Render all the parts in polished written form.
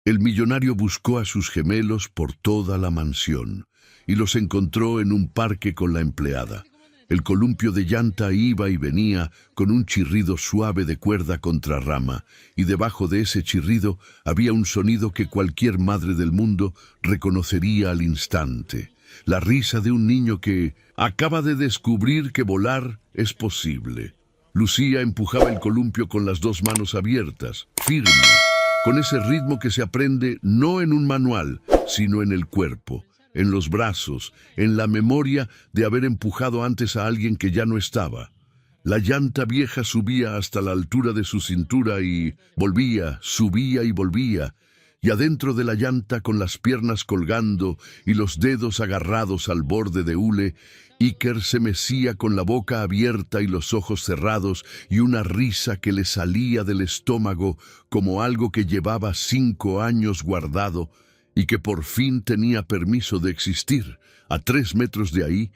El millonario buscó a sus gemelos por toda la mansión y los encontró en un parque con la empleada. El columpio de llanta iba y venía con un chirrido suave de cuerda contra rama, y debajo de ese chirrido había un sonido que cualquier madre del mundo reconocería al instante. La risa de un niño que acaba de descubrir que volar es posible. Lucía empujaba el columpio con las dos manos abiertas, firme, con ese ritmo que se aprende no en un manual, sino en el cuerpo, en los brazos, en la memoria de haber empujado antes a alguien que ya no estaba. La llanta vieja subía hasta la altura de su cintura y volvía, subía y volvía, y adentro de la llanta, con las piernas colgando y los dedos agarrados al borde de hule, Iker se mecía con la boca abierta y los ojos cerrados y una risa que le salía del estómago como algo que llevaba 5 años guardado y que por fin tenía permiso de existir. A 3 metros de ahí,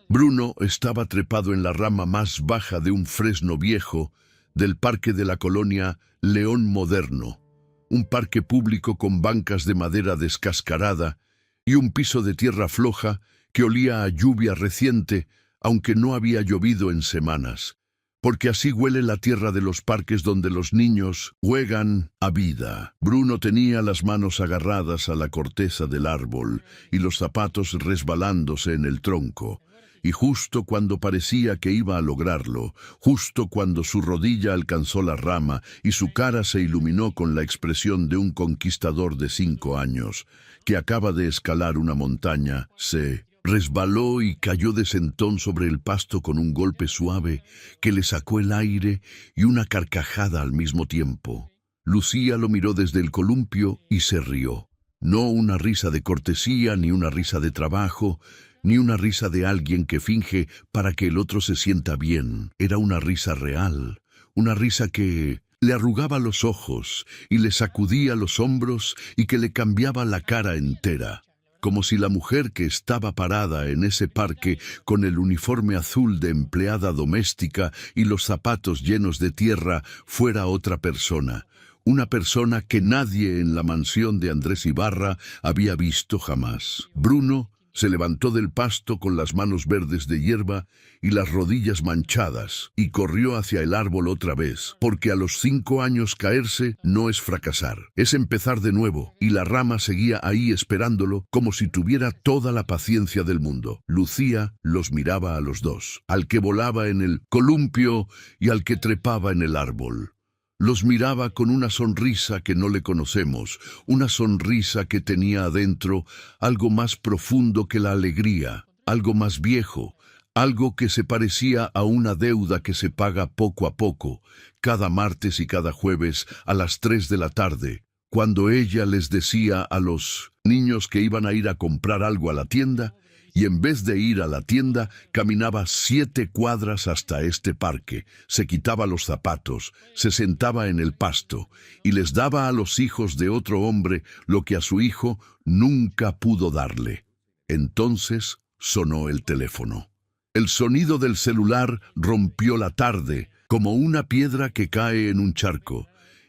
Bruno estaba trepado en la rama más baja de un fresno viejo del parque de la colonia León Moderno, un parque público con bancas de madera descascarada y un piso de tierra floja que olía a lluvia reciente, aunque no había llovido en semanas, porque así huele la tierra de los parques donde los niños juegan a vida. Bruno tenía las manos agarradas a la corteza del árbol y los zapatos resbalándose en el tronco. Y justo cuando parecía que iba a lograrlo, justo cuando su rodilla alcanzó la rama y su cara se iluminó con la expresión de un conquistador de 5 años, que acaba de escalar una montaña, se resbaló y cayó de sentón sobre el pasto con un golpe suave que le sacó el aire y una carcajada al mismo tiempo. Lucía lo miró desde el columpio y se rió. No una risa de cortesía, ni una risa de trabajo, ni una risa de alguien que finge para que el otro se sienta bien. Era una risa real, una risa que le arrugaba los ojos y le sacudía los hombros y que le cambiaba la cara entera, como si la mujer que estaba parada en ese parque con el uniforme azul de empleada doméstica y los zapatos llenos de tierra fuera otra persona. Una persona que nadie en la mansión de Andrés Ibarra había visto jamás. Bruno se levantó del pasto con las manos verdes de hierba y las rodillas manchadas y corrió hacia el árbol otra vez, porque a los 5 años caerse no es fracasar, es empezar de nuevo, y la rama seguía ahí esperándolo como si tuviera toda la paciencia del mundo. Lucía los miraba a los dos, al que volaba en el columpio y al que trepaba en el árbol. Los miraba con una sonrisa que no le conocemos, una sonrisa que tenía adentro algo más profundo que la alegría, algo más viejo, algo que se parecía a una deuda que se paga poco a poco, cada martes y cada jueves a las 3 de la tarde, cuando ella les decía a los niños que iban a ir a comprar algo a la tienda, y en vez de ir a la tienda, caminaba 7 cuadras hasta este parque, se quitaba los zapatos, se sentaba en el pasto, y les daba a los hijos de otro hombre lo que a su hijo nunca pudo darle. Entonces sonó el teléfono. El sonido del celular rompió la tarde, como una piedra que cae en un charco,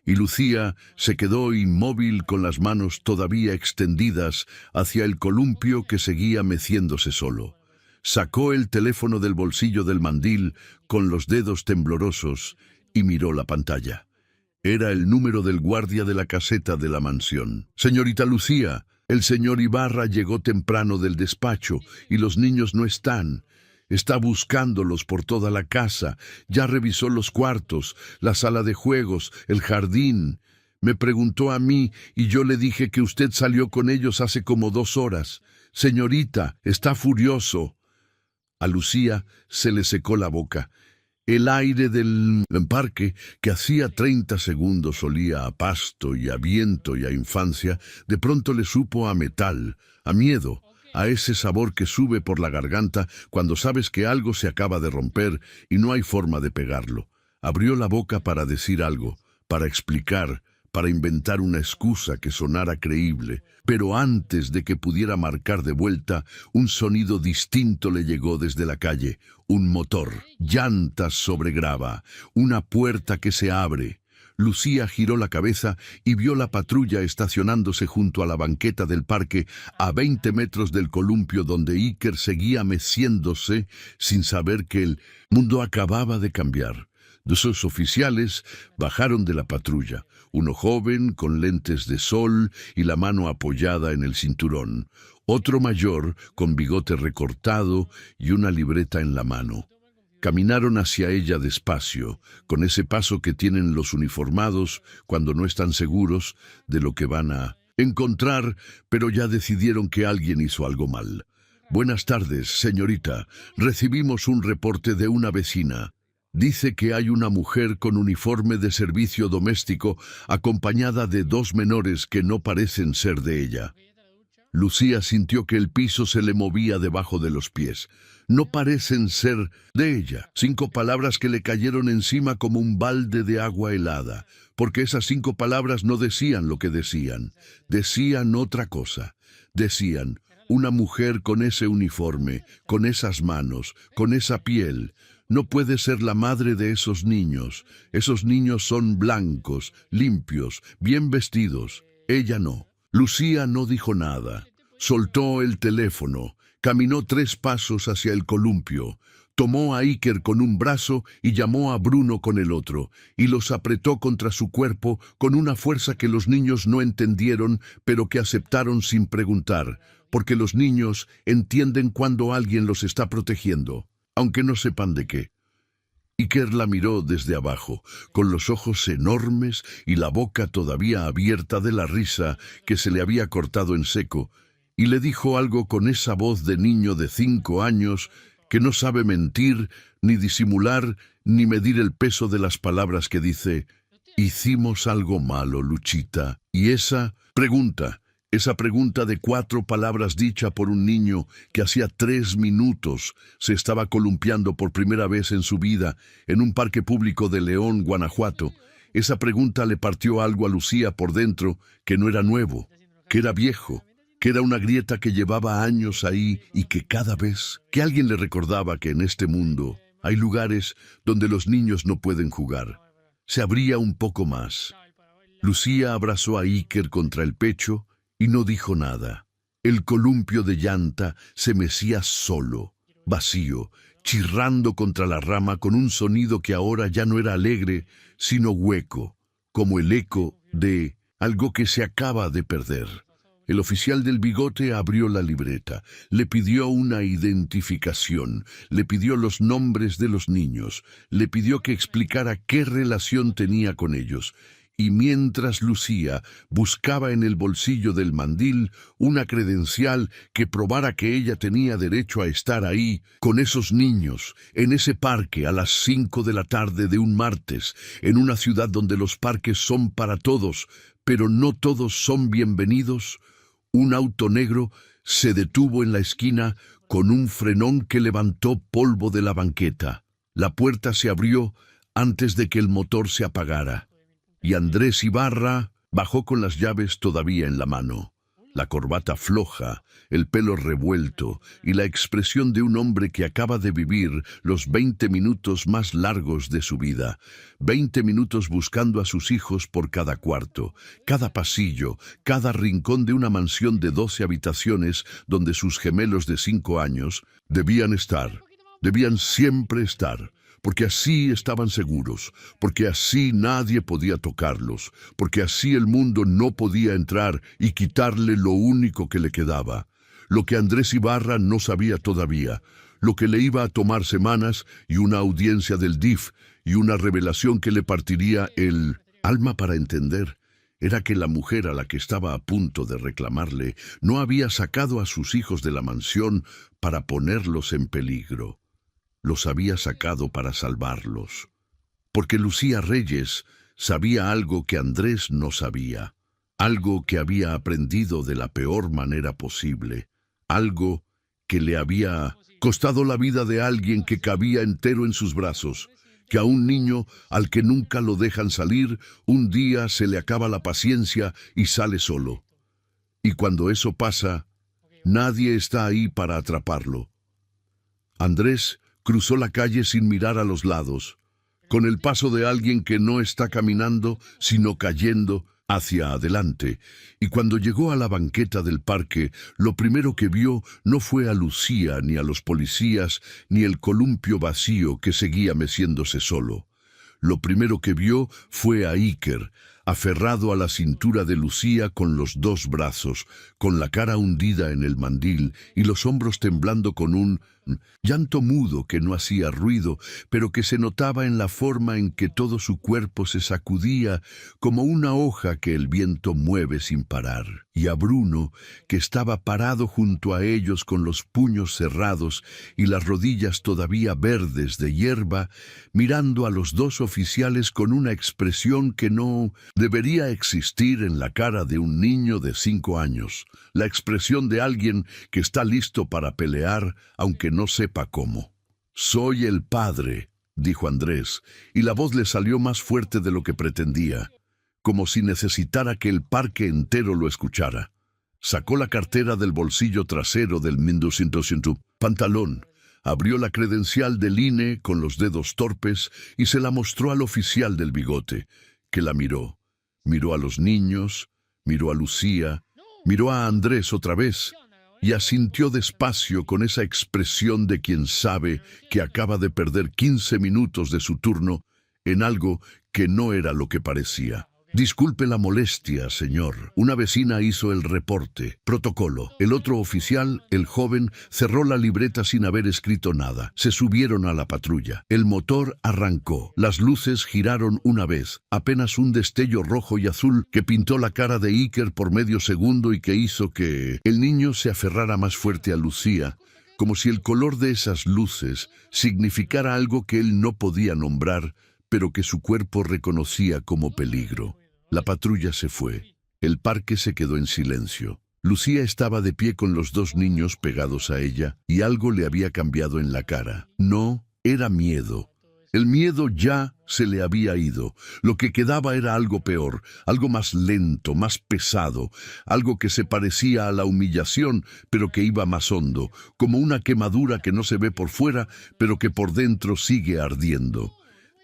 y Lucía se quedó inmóvil con las manos todavía extendidas hacia el columpio que seguía meciéndose solo. Sacó el teléfono del bolsillo del mandil con los dedos temblorosos y miró la pantalla. Era el número del guardia de la caseta de la mansión. «Señorita Lucía, el señor Ibarra llegó temprano del despacho y los niños no están. Está buscándolos por toda la casa, ya revisó los cuartos, la sala de juegos, el jardín. Me preguntó a mí y yo le dije que usted salió con ellos hace como 2 horas. Señorita, está furioso». A Lucía se le secó la boca. El aire del parque, que hacía 30 segundos olía a pasto y a viento y a infancia, de pronto le supo a metal, a miedo, a ese sabor que sube por la garganta cuando sabes que algo se acaba de romper y no hay forma de pegarlo. Abrió la boca para decir algo, para explicar, para inventar una excusa que sonara creíble, pero antes de que pudiera marcar de vuelta, un sonido distinto le llegó desde la calle, un motor, llantas sobre grava, una puerta que se abre. Lucía giró la cabeza y vio la patrulla estacionándose junto a la banqueta del parque a 20 metros del columpio donde Iker seguía meciéndose sin saber que el mundo acababa de cambiar. Dos oficiales bajaron de la patrulla, uno joven con lentes de sol y la mano apoyada en el cinturón, otro mayor con bigote recortado y una libreta en la mano. Caminaron hacia ella despacio, con ese paso que tienen los uniformados cuando no están seguros de lo que van a encontrar, pero ya decidieron que alguien hizo algo mal. Buenas tardes, señorita. Recibimos un reporte de una vecina. Dice que hay una mujer con uniforme de servicio doméstico acompañada de 2 menores que no parecen ser de ella. Lucía sintió que el piso se le movía debajo de los pies. No parecen ser de ella. 5 palabras que le cayeron encima como un balde de agua helada, porque esas 5 palabras no decían lo que decían. Decían otra cosa. Decían, una mujer con ese uniforme, con esas manos, con esa piel. No puede ser la madre de esos niños. Esos niños son blancos, limpios, bien vestidos. Ella no. Lucía no dijo nada. Soltó el teléfono, caminó 3 pasos hacia el columpio, tomó a Iker con un brazo y llamó a Bruno con el otro, y los apretó contra su cuerpo con una fuerza que los niños no entendieron, pero que aceptaron sin preguntar, porque los niños entienden cuando alguien los está protegiendo, aunque no sepan de qué. Iker la miró desde abajo, con los ojos enormes y la boca todavía abierta de la risa que se le había cortado en seco, y le dijo algo con esa voz de niño de 5 años que no sabe mentir, ni disimular, ni medir el peso de las palabras que dice, hicimos algo malo, Luchita. Y esa pregunta de 4 palabras dicha por un niño que hacía 3 minutos se estaba columpiando por primera vez en su vida en un parque público de León, Guanajuato, esa pregunta le partió algo a Lucía por dentro que no era nuevo, que era viejo, que era una grieta que llevaba años ahí y que cada vez que alguien le recordaba que en este mundo hay lugares donde los niños no pueden jugar, se abría un poco más. Lucía abrazó a Iker contra el pecho y no dijo nada. El columpio de llanta se mecía solo, vacío, chirrando contra la rama con un sonido que ahora ya no era alegre, sino hueco, como el eco de algo que se acaba de perder. El oficial del bigote abrió la libreta, le pidió una identificación, le pidió los nombres de los niños, le pidió que explicara qué relación tenía con ellos. Y mientras Lucía buscaba en el bolsillo del mandil una credencial que probara que ella tenía derecho a estar ahí, con esos niños, en ese parque a las 5 de la tarde de un martes, en una ciudad donde los parques son para todos, pero no todos son bienvenidos, un auto negro se detuvo en la esquina con un frenón que levantó polvo de la banqueta. La puerta se abrió antes de que el motor se apagara. Y Andrés Ibarra bajó con las llaves todavía en la mano, la corbata floja, el pelo revuelto y la expresión de un hombre que acaba de vivir los 20 minutos más largos de su vida, 20 minutos buscando a sus hijos por cada cuarto, cada pasillo, cada rincón de una mansión de 12 habitaciones donde sus gemelos de 5 años debían siempre estar. Porque así estaban seguros, porque así nadie podía tocarlos, porque así el mundo no podía entrar y quitarle lo único que le quedaba, lo que Andrés Ibarra no sabía todavía, lo que le iba a tomar semanas y una audiencia del DIF y una revelación que le partiría el alma para entender. Era que la mujer a la que estaba a punto de reclamarle no había sacado a sus hijos de la mansión para ponerlos en peligro. Los había sacado para salvarlos, porque Lucía Reyes sabía algo que Andrés no sabía, algo que había aprendido de la peor manera posible, algo que le había costado la vida de alguien que cabía entero en sus brazos, que a un niño al que nunca lo dejan salir, un día se le acaba la paciencia y sale solo. Y cuando eso pasa, nadie está ahí para atraparlo. Andrés cruzó la calle sin mirar a los lados. con el paso de alguien que no está caminando, sino cayendo hacia adelante. Y cuando llegó a la banqueta del parque, lo primero que vio no fue a Lucía, ni a los policías, ni el columpio vacío que seguía meciéndose solo. Lo primero que vio fue a Iker, aferrado a la cintura de Lucía con los dos brazos, con la cara hundida en el mandil y los hombros temblando con un llanto mudo que no hacía ruido, pero que se notaba en la forma en que todo su cuerpo se sacudía como una hoja que el viento mueve sin parar. Y a Bruno, que estaba parado junto a ellos con los puños cerrados y las rodillas todavía verdes de hierba, mirando a los dos oficiales con una expresión que no debería existir en la cara de un niño de 5 años, la expresión de alguien que está listo para pelear, aunque no sepa cómo. «Soy el padre», dijo Andrés, y la voz le salió más fuerte de lo que pretendía, como si necesitara que el parque entero lo escuchara. Sacó la cartera del bolsillo trasero del pantalón, abrió la credencial del INE con los dedos torpes y se la mostró al oficial del bigote, que la miró. Miró a los niños, miró a Lucía, miró a Andrés otra vez y asintió despacio con esa expresión de quien sabe que acaba de perder 15 minutos de su turno en algo que no era lo que parecía. «Disculpe la molestia, señor». Una vecina hizo el reporte. Protocolo. El otro oficial, el joven, cerró la libreta sin haber escrito nada. Se subieron a la patrulla. El motor arrancó. Las luces giraron una vez. Apenas un destello rojo y azul que pintó la cara de Iker por medio segundo y que hizo que el niño se aferrara más fuerte a Lucía, como si el color de esas luces significara algo que él no podía nombrar, pero que su cuerpo reconocía como peligro. La patrulla se fue. El parque se quedó en silencio. Lucía estaba de pie con los dos niños pegados a ella, y algo le había cambiado en la cara. No, era miedo. El miedo ya se le había ido. Lo que quedaba era algo peor, algo más lento, más pesado, algo que se parecía a la humillación, pero que iba más hondo, como una quemadura que no se ve por fuera, pero que por dentro sigue ardiendo.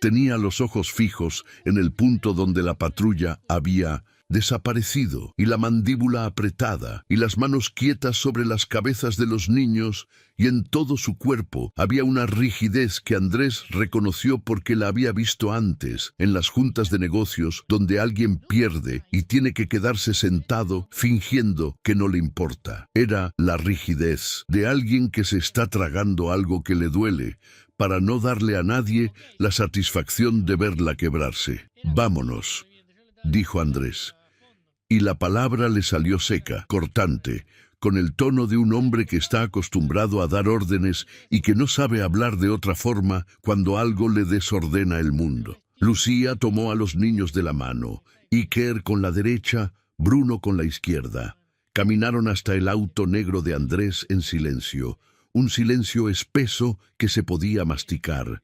Tenía los ojos fijos en el punto donde la patrulla había desaparecido, y la mandíbula apretada, y las manos quietas sobre las cabezas de los niños, y en todo su cuerpo había una rigidez que Andrés reconoció porque la había visto antes, en las juntas de negocios donde alguien pierde y tiene que quedarse sentado fingiendo que no le importa. Era la rigidez de alguien que se está tragando algo que le duele, para no darle a nadie la satisfacción de verla quebrarse. «Vámonos», dijo Andrés. Y la palabra le salió seca, cortante, con el tono de un hombre que está acostumbrado a dar órdenes y que no sabe hablar de otra forma cuando algo le desordena el mundo. Lucía tomó a los niños de la mano, Iker con la derecha, Bruno con la izquierda. Caminaron hasta el auto negro de Andrés en silencio, un silencio espeso que se podía masticar,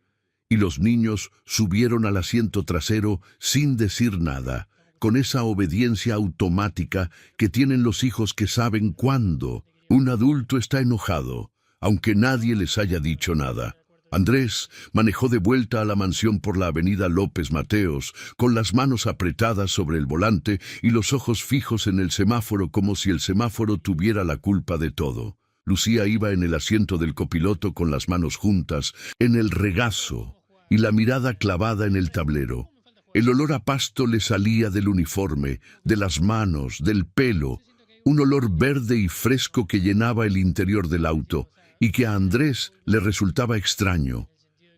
y los niños subieron al asiento trasero sin decir nada, con esa obediencia automática que tienen los hijos que saben cuándo un adulto está enojado, aunque nadie les haya dicho nada. Andrés manejó de vuelta a la mansión por la avenida López Mateos, con las manos apretadas sobre el volante y los ojos fijos en el semáforo como si el semáforo tuviera la culpa de todo. Lucía iba en el asiento del copiloto con las manos juntas, en el regazo, y la mirada clavada en el tablero. El olor a pasto le salía del uniforme, de las manos, del pelo, un olor verde y fresco que llenaba el interior del auto, y que a Andrés le resultaba extraño,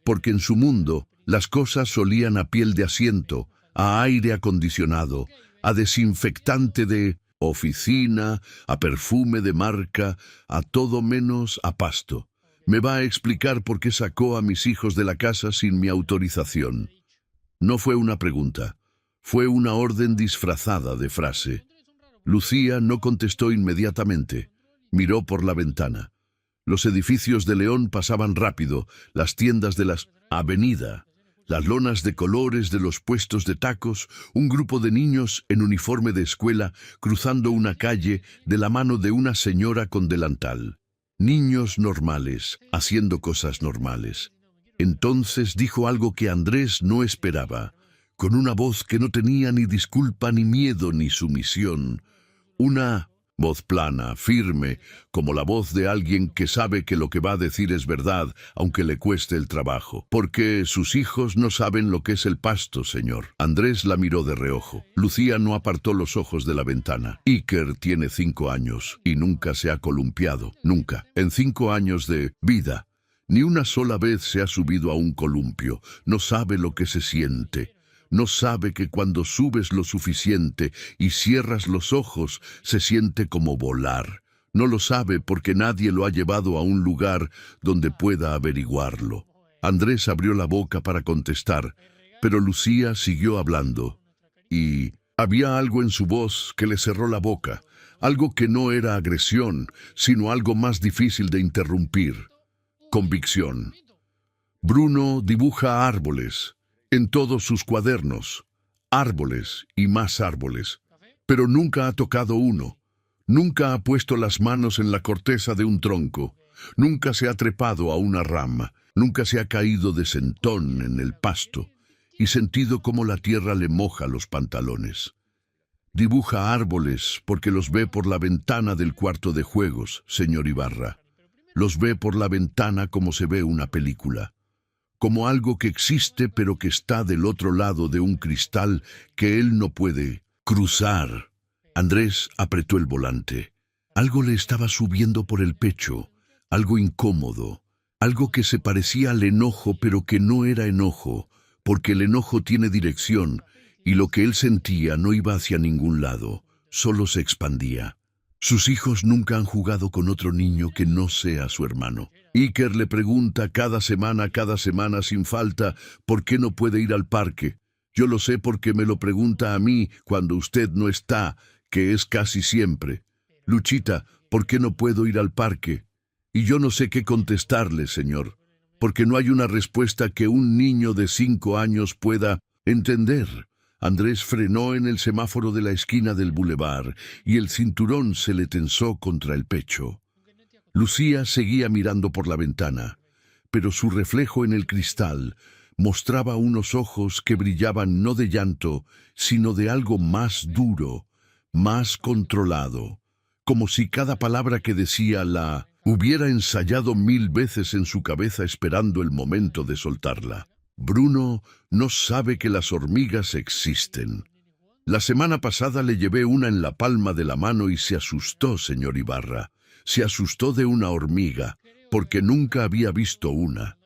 porque en su mundo las cosas olían a piel de asiento, a aire acondicionado, a desinfectante de oficina, a perfume de marca, a todo menos a pasto. Me va a explicar por qué sacó a mis hijos de la casa sin mi autorización. No fue una pregunta, fue una orden disfrazada de frase. Lucía no contestó inmediatamente, miró por la ventana. Los edificios de León pasaban rápido, las tiendas de las avenida, las lonas de colores de los puestos de tacos, un grupo de niños en uniforme de escuela cruzando una calle de la mano de una señora con delantal. Niños normales, haciendo cosas normales. Entonces dijo algo que Andrés no esperaba, con una voz que no tenía ni disculpa, ni miedo, ni sumisión. Una voz plana, firme, como la voz de alguien que sabe que lo que va a decir es verdad, aunque le cueste el trabajo. Porque sus hijos no saben lo que es el pasto, señor. Andrés la miró de reojo. Lucía no apartó los ojos de la ventana. Iker tiene 5 años y nunca se ha columpiado. Nunca. En 5 años de vida, ni una sola vez se ha subido a un columpio. No sabe lo que se siente. No sabe que cuando subes lo suficiente y cierras los ojos, se siente como volar. No lo sabe porque nadie lo ha llevado a un lugar donde pueda averiguarlo. Andrés abrió la boca para contestar, pero Lucía siguió hablando. Y había algo en su voz que le cerró la boca, algo que no era agresión, sino algo más difícil de interrumpir. Convicción. Bruno dibuja árboles en todos sus cuadernos, árboles y más árboles, pero nunca ha tocado uno, nunca ha puesto las manos en la corteza de un tronco, nunca se ha trepado a una rama, nunca se ha caído de sentón en el pasto y sentido cómo la tierra le moja los pantalones. Dibuja árboles porque los ve por la ventana del cuarto de juegos, señor Ibarra. Los ve por la ventana como se ve una película, como algo que existe pero que está del otro lado de un cristal que él no puede cruzar. Andrés apretó el volante. Algo le estaba subiendo por el pecho, algo incómodo, algo que se parecía al enojo pero que no era enojo, porque el enojo tiene dirección y lo que él sentía no iba hacia ningún lado, solo se expandía. Sus hijos nunca han jugado con otro niño que no sea su hermano. Iker le pregunta cada semana sin falta, ¿por qué no puede ir al parque? Yo lo sé porque me lo pregunta a mí cuando usted no está, que es casi siempre. Luchita, ¿por qué no puedo ir al parque? Y yo no sé qué contestarle, señor, porque no hay una respuesta que un niño de 5 años pueda entender. Andrés frenó en el semáforo de la esquina del bulevar y el cinturón se le tensó contra el pecho. Lucía seguía mirando por la ventana, pero su reflejo en el cristal mostraba unos ojos que brillaban no de llanto, sino de algo más duro, más controlado, como si cada palabra que decía la hubiera ensayado 1000 veces en su cabeza esperando el momento de soltarla. Bruno no sabe que las hormigas existen. La semana pasada le llevé una en la palma de la mano y se asustó, señor Ibarra. Se asustó de una hormiga, porque nunca había visto una.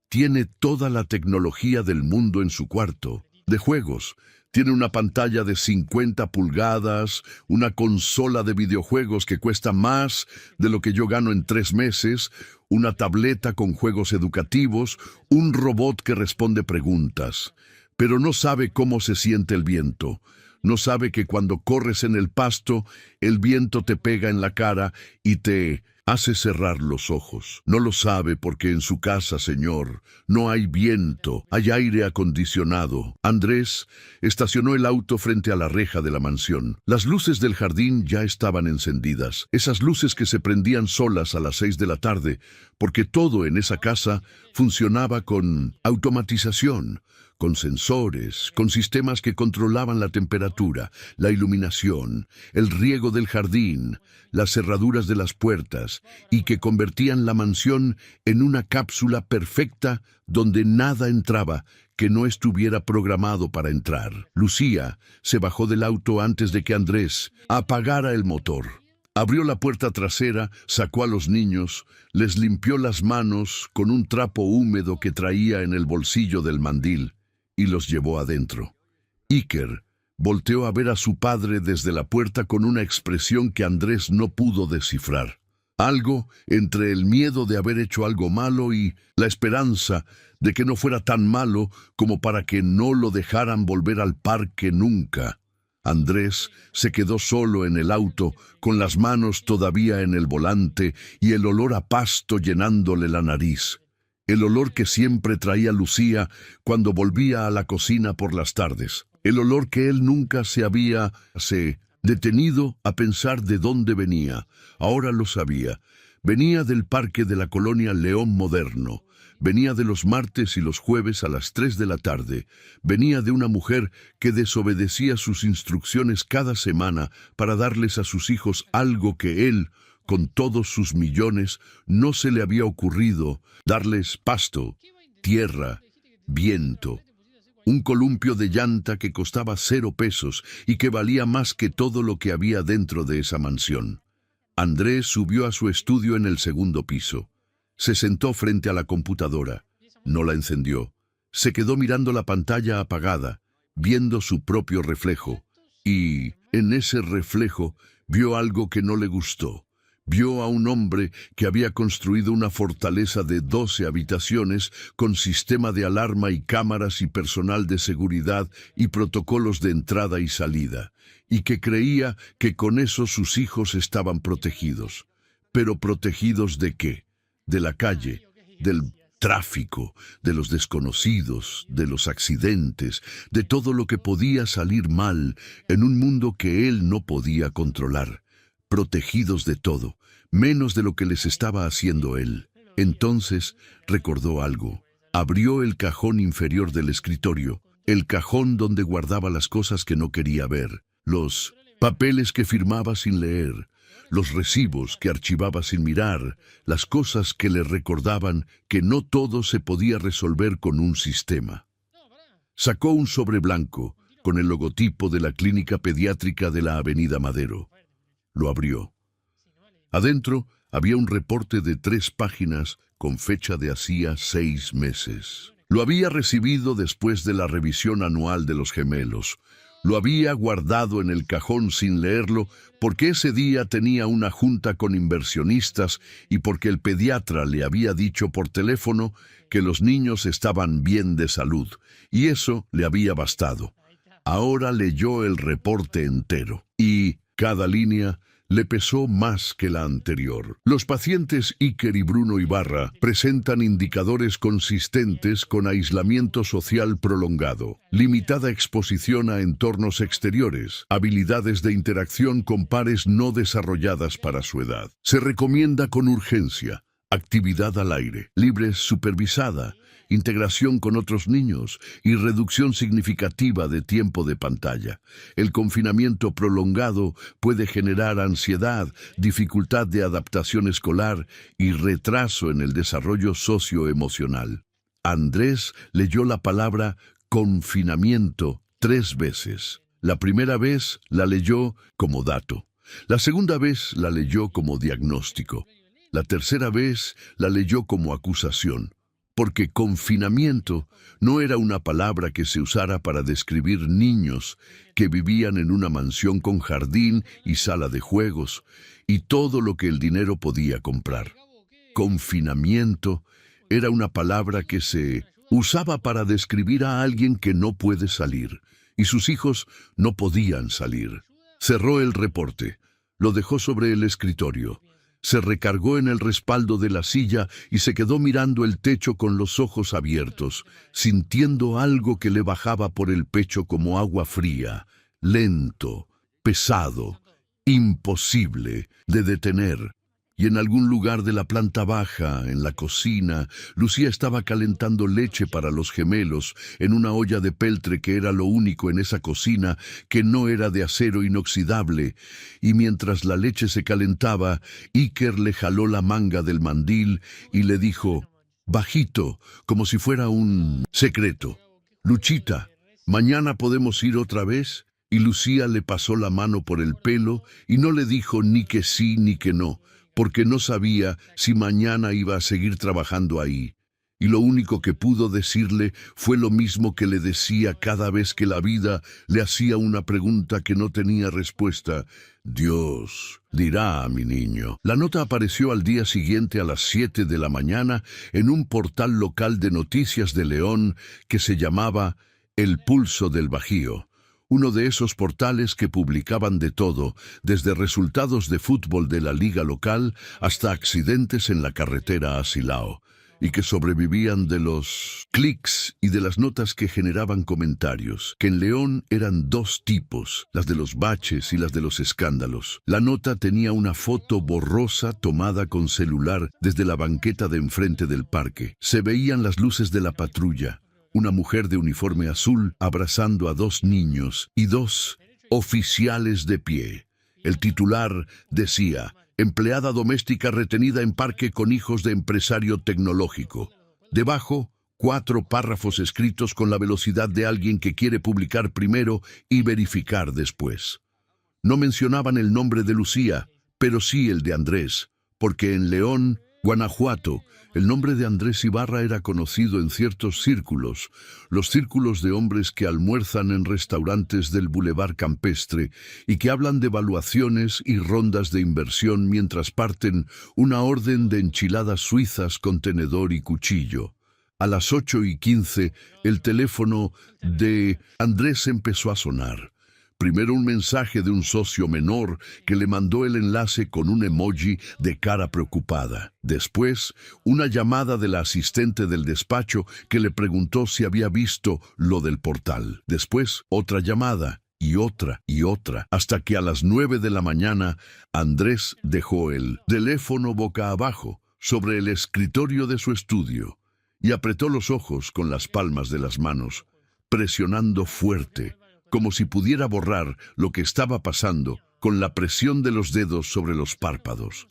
Tiene toda la tecnología del mundo en su cuarto, de juegos. Tiene una pantalla de 50 pulgadas, una consola de videojuegos que cuesta más de lo que yo gano en 3 meses, una tableta con juegos educativos, un robot que responde preguntas. Pero no sabe cómo se siente el viento. No sabe que cuando corres en el pasto, el viento te pega en la cara y te hace cerrar los ojos. No lo sabe porque en su casa, señor, no hay viento, hay aire acondicionado. Andrés estacionó el auto frente a la reja de la mansión. Las luces del jardín ya estaban encendidas, esas luces que se prendían solas a las 6 de la tarde, porque todo en esa casa funcionaba con automatización, con sensores, con sistemas que controlaban la temperatura, la iluminación, el riego del jardín, las cerraduras de las puertas, y que convertían la mansión en una cápsula perfecta donde nada entraba que no estuviera programado para entrar. Lucía se bajó del auto antes de que Andrés apagara el motor. Abrió la puerta trasera, sacó a los niños, les limpió las manos con un trapo húmedo que traía en el bolsillo del mandil y los llevó adentro. Iker volteó a ver a su padre desde la puerta con una expresión que Andrés no pudo descifrar. Algo entre el miedo de haber hecho algo malo y la esperanza de que no fuera tan malo como para que no lo dejaran volver al parque nunca. Andrés se quedó solo en el auto, con las manos todavía en el volante y el olor a pasto llenándole la nariz. El olor que siempre traía Lucía cuando volvía a la cocina por las tardes. El olor que él nunca se había detenido a pensar de dónde venía. Ahora lo sabía. Venía del parque de la colonia León Moderno. Venía de los martes y los jueves a las 3 de la tarde. Venía de una mujer que desobedecía sus instrucciones cada semana para darles a sus hijos algo que él, con todos sus millones, no se le había ocurrido: darles pasto, tierra, viento. Un columpio de llanta que costaba 0 pesos y que valía más que todo lo que había dentro de esa mansión. Andrés subió a su estudio en el segundo piso. Se sentó frente a la computadora. No la encendió. Se quedó mirando la pantalla apagada, viendo su propio reflejo. Y, en ese reflejo, vio algo que no le gustó. Vio a un hombre que había construido una fortaleza de 12 habitaciones con sistema de alarma y cámaras y personal de seguridad y protocolos de entrada y salida, y que creía que con eso sus hijos estaban protegidos. ¿Pero protegidos de qué? De la calle, del tráfico, de los desconocidos, de los accidentes, de todo lo que podía salir mal en un mundo que él no podía controlar. Protegidos de todo, menos de lo que les estaba haciendo él. Entonces recordó algo. Abrió el cajón inferior del escritorio, el cajón donde guardaba las cosas que no quería ver, los papeles que firmaba sin leer, los recibos que archivaba sin mirar, las cosas que le recordaban que no todo se podía resolver con un sistema. Sacó un sobre blanco con el logotipo de la clínica pediátrica de la Avenida Madero. Lo abrió. Adentro había un reporte de 3 páginas con fecha de hacía 6 meses. Lo había recibido después de la revisión anual de los gemelos. Lo había guardado en el cajón sin leerlo porque ese día tenía una junta con inversionistas y porque el pediatra le había dicho por teléfono que los niños estaban bien de salud, y eso le había bastado. Ahora leyó el reporte entero y cada línea le pesó más que la anterior. Los pacientes Iker y Bruno Ibarra presentan indicadores consistentes con aislamiento social prolongado, limitada exposición a entornos exteriores, habilidades de interacción con pares no desarrolladas para su edad. Se recomienda con urgencia actividad al aire, libre supervisada, integración con otros niños y reducción significativa de tiempo de pantalla. El confinamiento prolongado puede generar ansiedad, dificultad de adaptación escolar y retraso en el desarrollo socioemocional. Andrés leyó la palabra confinamiento 3 veces. La primera vez la leyó como dato. La segunda vez la leyó como diagnóstico. La tercera vez la leyó como acusación. Porque confinamiento no era una palabra que se usara para describir niños que vivían en una mansión con jardín y sala de juegos y todo lo que el dinero podía comprar. Confinamiento era una palabra que se usaba para describir a alguien que no puede salir, y sus hijos no podían salir. Cerró el reporte, lo dejó sobre el escritorio. Se recargó en el respaldo de la silla y se quedó mirando el techo con los ojos abiertos, sintiendo algo que le bajaba por el pecho como agua fría, lento, pesado, imposible de detener. Y en algún lugar de la planta baja, en la cocina, Lucía estaba calentando leche para los gemelos en una olla de peltre que era lo único en esa cocina que no era de acero inoxidable. Y mientras la leche se calentaba, Iker le jaló la manga del mandil y le dijo, bajito, como si fuera un secreto: Luchita, ¿mañana podemos ir otra vez? Y Lucía le pasó la mano por el pelo y no le dijo ni que sí ni que no, porque no sabía si mañana iba a seguir trabajando ahí. Y lo único que pudo decirle fue lo mismo que le decía cada vez que la vida le hacía una pregunta que no tenía respuesta: Dios dirá a mi niño. La nota apareció al día siguiente a las 7 de la mañana en un portal local de noticias de León que se llamaba El Pulso del Bajío. Uno de esos portales que publicaban de todo, desde resultados de fútbol de la liga local hasta accidentes en la carretera a Silao. y que sobrevivían de los clics y de las notas que generaban comentarios, que en León eran dos tipos, las de los baches y las de los escándalos. La nota tenía una foto borrosa tomada con celular desde la banqueta de enfrente del parque. Se veían las luces de la patrulla, una mujer de uniforme azul abrazando a dos niños y dos oficiales de pie. El titular decía: empleada doméstica retenida en parque con hijos de empresario tecnológico. Debajo, 4 párrafos escritos con la velocidad de alguien que quiere publicar primero y verificar después. No mencionaban el nombre de Lucía, pero sí el de Andrés, porque en León, Guanajuato, el nombre de Andrés Ibarra era conocido en ciertos círculos, los círculos de hombres que almuerzan en restaurantes del Boulevard Campestre y que hablan de valuaciones y rondas de inversión mientras parten una orden de enchiladas suizas con tenedor y cuchillo. A las 8:15, el teléfono de Andrés empezó a sonar. Primero un mensaje de un socio menor que le mandó el enlace con un emoji de cara preocupada. Después, una llamada de la asistente del despacho que le preguntó si había visto lo del portal. Después, otra llamada y otra, hasta que a las 9 de la mañana Andrés dejó el teléfono boca abajo sobre el escritorio de su estudio y apretó los ojos con las palmas de las manos, presionando fuerte, como si pudiera borrar lo que estaba pasando con la presión de los dedos sobre los párpados.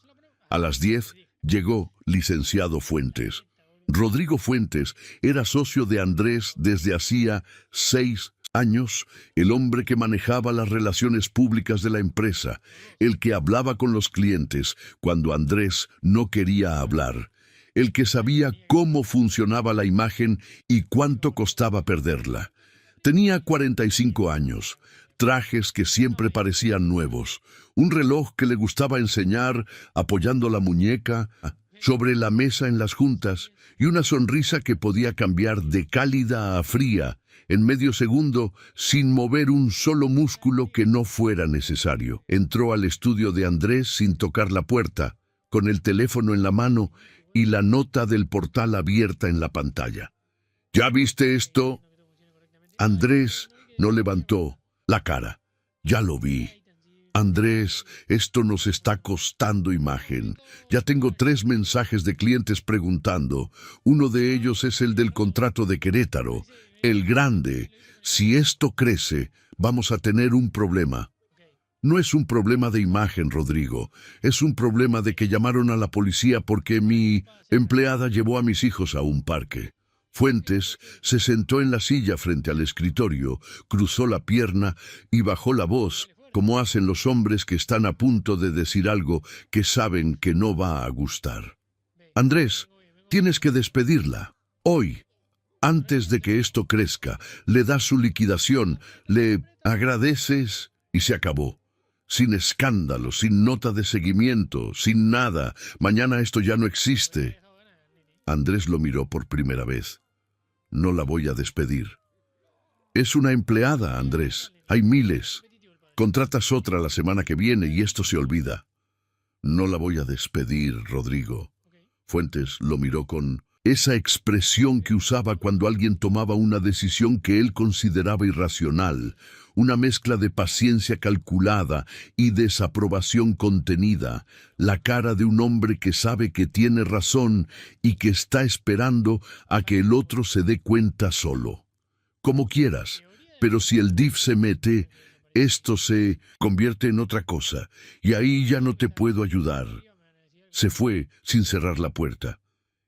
A las 10 llegó licenciado Fuentes. Rodrigo Fuentes era socio de Andrés desde hacía 6 años, el hombre que manejaba las relaciones públicas de la empresa, el que hablaba con los clientes cuando Andrés no quería hablar, el que sabía cómo funcionaba la imagen y cuánto costaba perderla. Tenía 45 años, trajes que siempre parecían nuevos, un reloj que le gustaba enseñar apoyando la muñeca sobre la mesa en las juntas y una sonrisa que podía cambiar de cálida a fría en medio segundo sin mover un solo músculo que no fuera necesario. Entró al estudio de Andrés sin tocar la puerta, con el teléfono en la mano y la nota del portal abierta en la pantalla. ¿Ya viste esto? Andrés no levantó la cara. Ya lo vi. Andrés, esto nos está costando imagen. Ya tengo 3 mensajes de clientes preguntando. Uno de ellos es el del contrato de Querétaro, el grande. Si esto crece, vamos a tener un problema. No es un problema de imagen, Rodrigo. Es un problema de que llamaron a la policía porque mi empleada llevó a mis hijos a un parque. Fuentes se sentó en la silla frente al escritorio, cruzó la pierna y bajó la voz, como hacen los hombres que están a punto de decir algo que saben que no va a gustar. Andrés, tienes que despedirla. Hoy, antes de que esto crezca, le das su liquidación, le agradeces y se acabó. Sin escándalo, sin nota de seguimiento, sin nada. Mañana esto ya no existe. Andrés lo miró por primera vez. No la voy a despedir. Es una empleada, Andrés. Hay miles. Contratas otra la semana que viene y esto se olvida. No la voy a despedir, Rodrigo. Fuentes lo miró con esa expresión que usaba cuando alguien tomaba una decisión que él consideraba irracional, una mezcla de paciencia calculada y desaprobación contenida, la cara de un hombre que sabe que tiene razón y que está esperando a que el otro se dé cuenta solo. Como quieras, pero si el DIF se mete, esto se convierte en otra cosa, y ahí ya no te puedo ayudar. Se fue sin cerrar la puerta.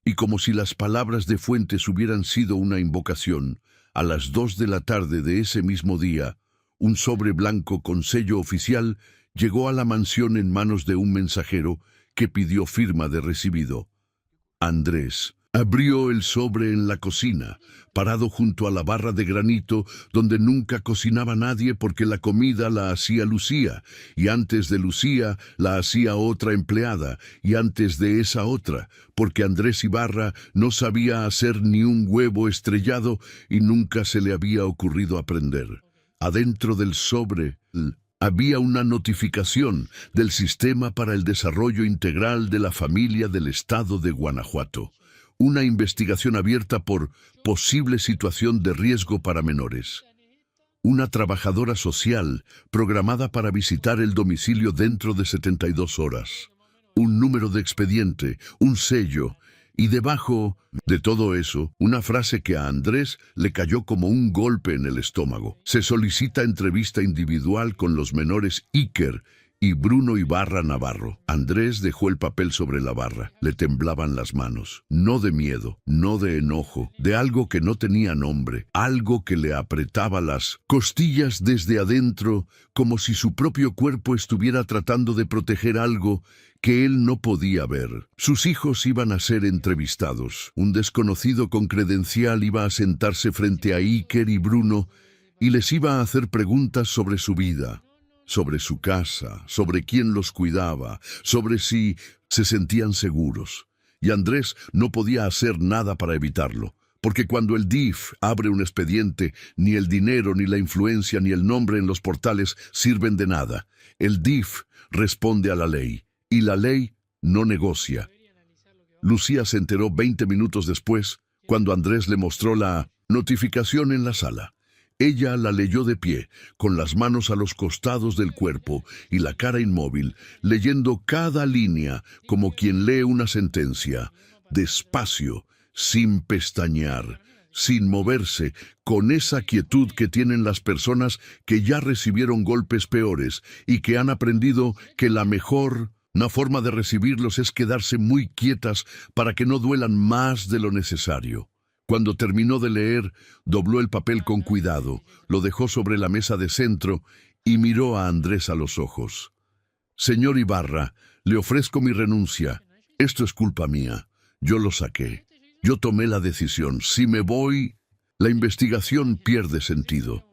Y como si las palabras de Fuentes hubieran sido una invocación, a las 2 de la tarde de ese mismo día, un sobre blanco con sello oficial llegó a la mansión en manos de un mensajero que pidió firma de recibido. Andrés abrió el sobre en la cocina, parado junto a la barra de granito donde nunca cocinaba nadie porque la comida la hacía Lucía, y antes de Lucía la hacía otra empleada, y antes de esa otra, porque Andrés Ibarra no sabía hacer ni un huevo estrellado y nunca se le había ocurrido aprender. Adentro del sobre había una notificación del Sistema para el Desarrollo Integral de la Familia del Estado de Guanajuato. una investigación abierta por posible situación de riesgo para menores. Una trabajadora social programada para visitar el domicilio dentro de 72 horas. Un número de expediente, un sello, y debajo de todo eso, una frase que a Andrés le cayó como un golpe en el estómago. Se solicita entrevista individual con los menores Iker y Bruno Ibarra Navarro. Andrés dejó el papel sobre la barra. Le temblaban las manos. No de miedo, no de enojo, de algo que no tenía nombre, algo que le apretaba las costillas desde adentro, como si su propio cuerpo estuviera tratando de proteger algo que él no podía ver. Sus hijos iban a ser entrevistados. Un desconocido con credencial iba a sentarse frente a Iker y Bruno y les iba a hacer preguntas sobre su vida, sobre su casa, sobre quién los cuidaba, sobre si se sentían seguros. Y Andrés no podía hacer nada para evitarlo, porque cuando el DIF abre un expediente, ni el dinero, ni la influencia, ni el nombre en los portales sirven de nada. El DIF responde a la ley, y la ley no negocia. Lucía se enteró 20 minutos después, cuando Andrés le mostró la notificación en la sala. Ella la leyó de pie, con las manos a los costados del cuerpo y la cara inmóvil, leyendo cada línea como quien lee una sentencia, despacio, sin pestañear, sin moverse, con esa quietud que tienen las personas que ya recibieron golpes peores y que han aprendido que una forma de recibirlos es quedarse muy quietas para que no duelan más de lo necesario. Cuando terminó de leer, dobló el papel con cuidado, lo dejó sobre la mesa de centro y miró a Andrés a los ojos. Señor Ibarra, le ofrezco mi renuncia. Esto es culpa mía. Yo lo saqué. Yo tomé la decisión. Si me voy, la investigación pierde sentido.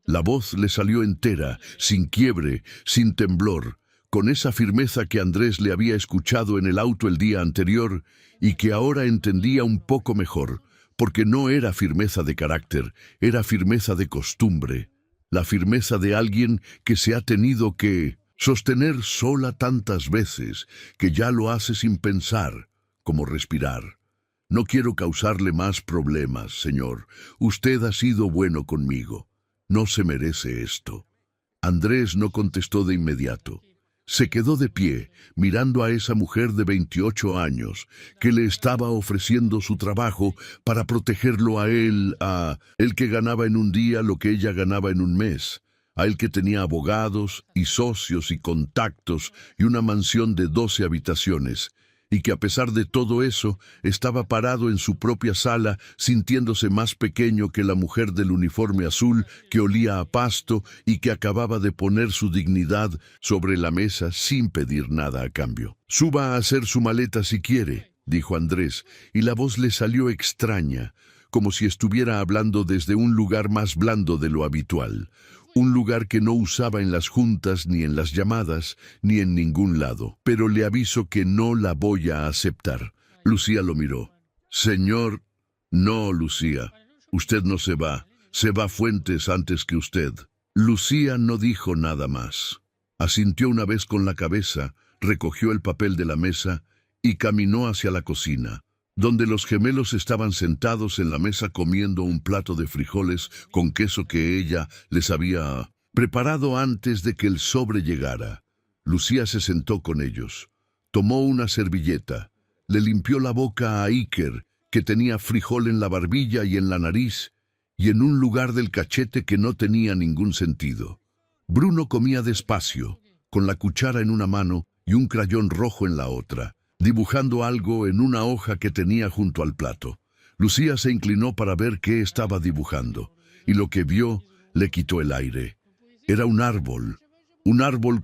La voz le salió entera, sin quiebre, sin temblor, con esa firmeza que Andrés le había escuchado en el auto el día anterior y que ahora entendía un poco mejor, porque no era firmeza de carácter, era firmeza de costumbre, la firmeza de alguien que se ha tenido que sostener sola tantas veces que ya lo hace sin pensar, como respirar. No quiero causarle más problemas, señor. Usted ha sido bueno conmigo. No se merece esto. Andrés no contestó de inmediato. Se quedó de pie, mirando a esa mujer de 28 años, que le estaba ofreciendo su trabajo para protegerlo a él que ganaba en un día lo que ella ganaba en un mes, a él que tenía abogados y socios y contactos y una mansión de 12 habitaciones, y que a pesar de todo eso estaba parado en su propia sala sintiéndose más pequeño que la mujer del uniforme azul que olía a pasto y que acababa de poner su dignidad sobre la mesa sin pedir nada a cambio. «Suba a hacer su maleta si quiere», dijo Andrés, y la voz le salió extraña, como si estuviera hablando desde un lugar más blando de lo habitual, un lugar que no usaba en las juntas, ni en las llamadas, ni en ningún lado. «Pero le aviso que no la voy a aceptar». Lucía lo miró. «Señor, no, Lucía, usted no se va Fuentes antes que usted». Lucía no dijo nada más. Asintió una vez con la cabeza, recogió el papel de la mesa y caminó hacia la cocina, donde los gemelos estaban sentados en la mesa comiendo un plato de frijoles con queso que ella les había preparado antes de que el sobre llegara. Lucía se sentó con ellos, tomó una servilleta, le limpió la boca a Iker, que tenía frijol en la barbilla y en la nariz, y en un lugar del cachete que no tenía ningún sentido. Bruno comía despacio, con la cuchara en una mano y un crayón rojo en la otra, dibujando algo en una hoja que tenía junto al plato. Lucía se inclinó para ver qué estaba dibujando, y lo que vio le quitó el aire. Era un árbol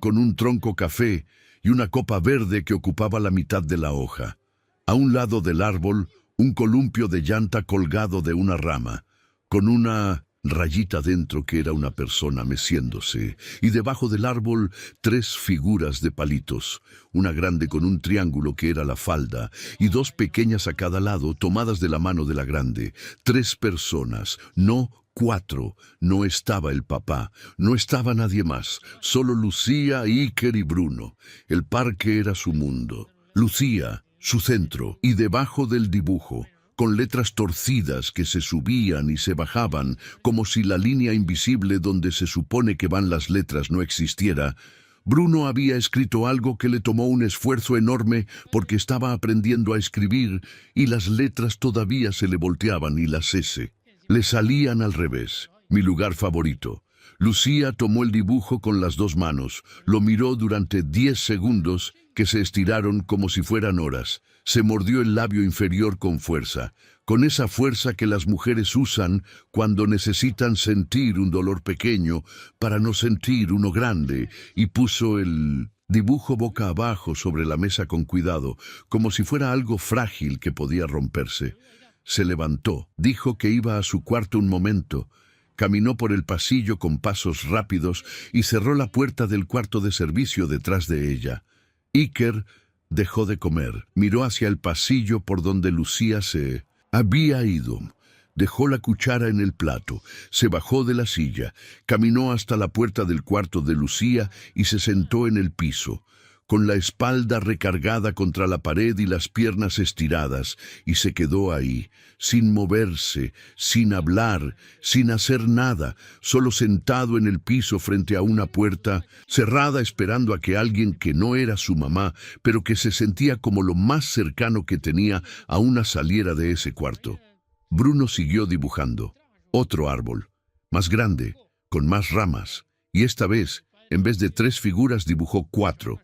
con un tronco café y una copa verde que ocupaba la mitad de la hoja. A un lado del árbol, un columpio de llanta colgado de una rama, con una rayita dentro que era una persona meciéndose, y debajo del árbol 3 figuras de palitos, una grande con un triángulo que era la falda, y 2 pequeñas a cada lado tomadas de la mano de la grande. 3 personas, no 4, no estaba el papá, no estaba nadie más, solo Lucía, Iker y Bruno. El parque era su mundo. Lucía, su centro, y debajo del dibujo, con letras torcidas que se subían y se bajaban, como si la línea invisible donde se supone que van las letras no existiera, Bruno había escrito algo que le tomó un esfuerzo enorme porque estaba aprendiendo a escribir y las letras todavía se le volteaban y las S le salían al revés. Mi lugar favorito. Lucía tomó el dibujo con las dos manos, lo miró durante 10 segundos que se estiraron como si fueran horas. Se mordió el labio inferior con fuerza, con esa fuerza que las mujeres usan cuando necesitan sentir un dolor pequeño para no sentir uno grande, y puso el dibujo boca abajo sobre la mesa con cuidado, como si fuera algo frágil que podía romperse. Se levantó, dijo que iba a su cuarto un momento, caminó por el pasillo con pasos rápidos y cerró la puerta del cuarto de servicio detrás de ella. Iker dejó de comer, miró hacia el pasillo por donde Lucía se había ido. Dejó la cuchara en el plato, se bajó de la silla, caminó hasta la puerta del cuarto de Lucía y se sentó en el piso, con la espalda recargada contra la pared y las piernas estiradas, y se quedó ahí, sin moverse, sin hablar, sin hacer nada, solo sentado en el piso frente a una puerta cerrada esperando a que alguien que no era su mamá, pero que se sentía como lo más cercano que tenía a una saliera de ese cuarto. Bruno siguió dibujando. Otro árbol, más grande, con más ramas, y esta vez, en vez de 3 figuras, dibujó 4.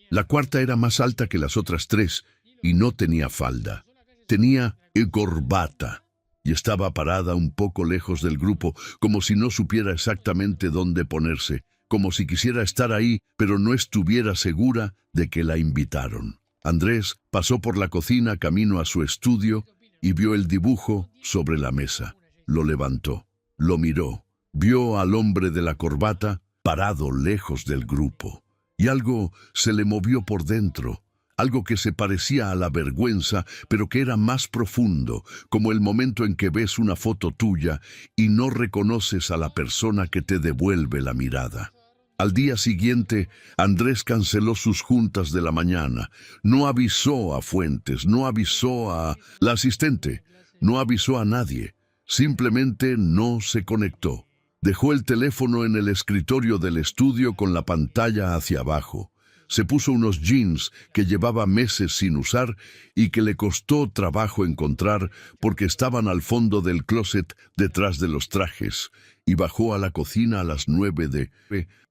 La cuarta era más alta que las otras 3 y no tenía falda. Tenía corbata y estaba parada un poco lejos del grupo, como si no supiera exactamente dónde ponerse, como si quisiera estar ahí, pero no estuviera segura de que la invitaron. Andrés pasó por la cocina camino a su estudio y vio el dibujo sobre la mesa. Lo levantó, lo miró, vio al hombre de la corbata parado lejos del grupo. Y algo se le movió por dentro, algo que se parecía a la vergüenza, pero que era más profundo, como el momento en que ves una foto tuya y no reconoces a la persona que te devuelve la mirada. Al día siguiente, Andrés canceló sus juntas de la mañana, no avisó a Fuentes, no avisó a la asistente, no avisó a nadie, simplemente no se conectó. Dejó el teléfono en el escritorio del estudio con la pantalla hacia abajo. Se puso unos jeans que llevaba meses sin usar y que le costó trabajo encontrar porque estaban al fondo del closet detrás de los trajes, y bajó a la cocina a las 9 de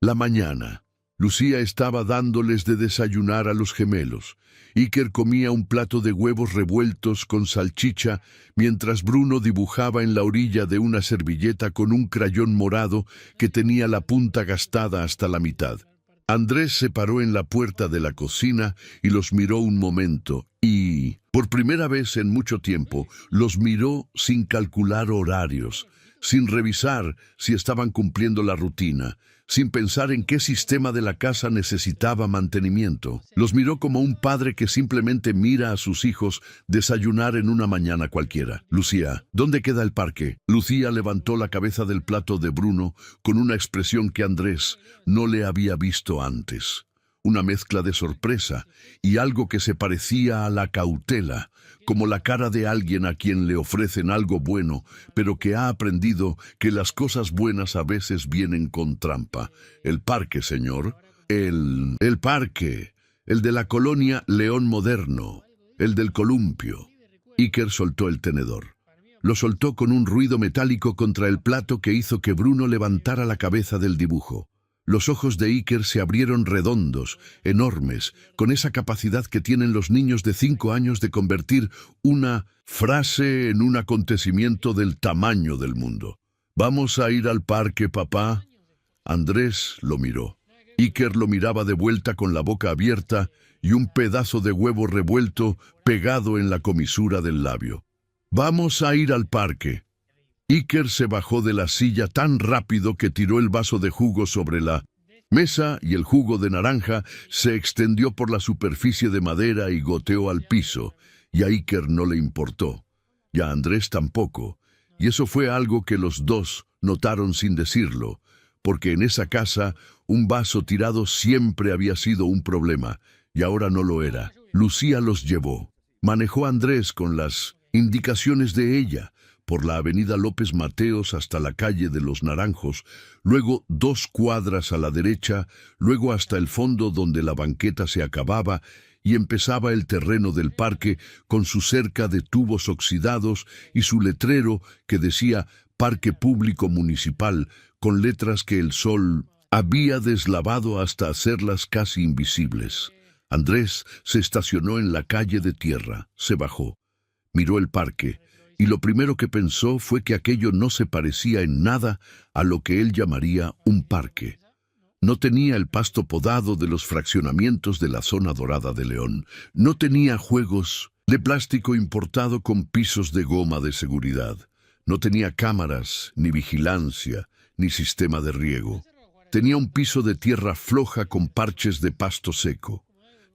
la mañana. Lucía estaba dándoles de desayunar a los gemelos. Iker comía un plato de huevos revueltos con salchicha, mientras Bruno dibujaba en la orilla de una servilleta con un crayón morado que tenía la punta gastada hasta la mitad. Andrés se paró en la puerta de la cocina y los miró un momento, y, por primera vez en mucho tiempo, los miró sin calcular horarios, sin revisar si estaban cumpliendo la rutina, sin pensar en qué sistema de la casa necesitaba mantenimiento. Los miró como un padre que simplemente mira a sus hijos desayunar en una mañana cualquiera. Lucía, ¿dónde queda el parque? Lucía levantó la cabeza del plato de Bruno con una expresión que Andrés no le había visto antes. Una mezcla de sorpresa y algo que se parecía a la cautela, como la cara de alguien a quien le ofrecen algo bueno, pero que ha aprendido que las cosas buenas a veces vienen con trampa. El parque, señor. El parque. El de la colonia León Moderno. El del columpio. Iker soltó el tenedor. Lo soltó con un ruido metálico contra el plato que hizo que Bruno levantara la cabeza del dibujo. Los ojos de Iker se abrieron redondos, enormes, con esa capacidad que tienen los niños de 5 años de convertir una frase en un acontecimiento del tamaño del mundo. ¿Vamos a ir al parque, papá? Andrés lo miró. Iker lo miraba de vuelta con la boca abierta y un pedazo de huevo revuelto pegado en la comisura del labio. «Vamos a ir al parque». Iker se bajó de la silla tan rápido que tiró el vaso de jugo sobre la mesa y el jugo de naranja se extendió por la superficie de madera y goteó al piso, y a Iker no le importó, y a Andrés tampoco, y eso fue algo que los dos notaron sin decirlo, porque en esa casa un vaso tirado siempre había sido un problema, y ahora no lo era. Lucía los llevó. Manejó a Andrés con las indicaciones de ella, por la avenida López Mateos hasta la calle de los Naranjos, luego 2 cuadras a la derecha, luego hasta el fondo donde la banqueta se acababa y empezaba el terreno del parque con su cerca de tubos oxidados y su letrero que decía Parque Público Municipal, con letras que el sol había deslavado hasta hacerlas casi invisibles. Andrés se estacionó en la calle de tierra, se bajó, miró el parque, y lo primero que pensó fue que aquello no se parecía en nada a lo que él llamaría un parque. No tenía el pasto podado de los fraccionamientos de la zona dorada de León. No tenía juegos de plástico importado con pisos de goma de seguridad. No tenía cámaras, ni vigilancia, ni sistema de riego. Tenía un piso de tierra floja con parches de pasto seco.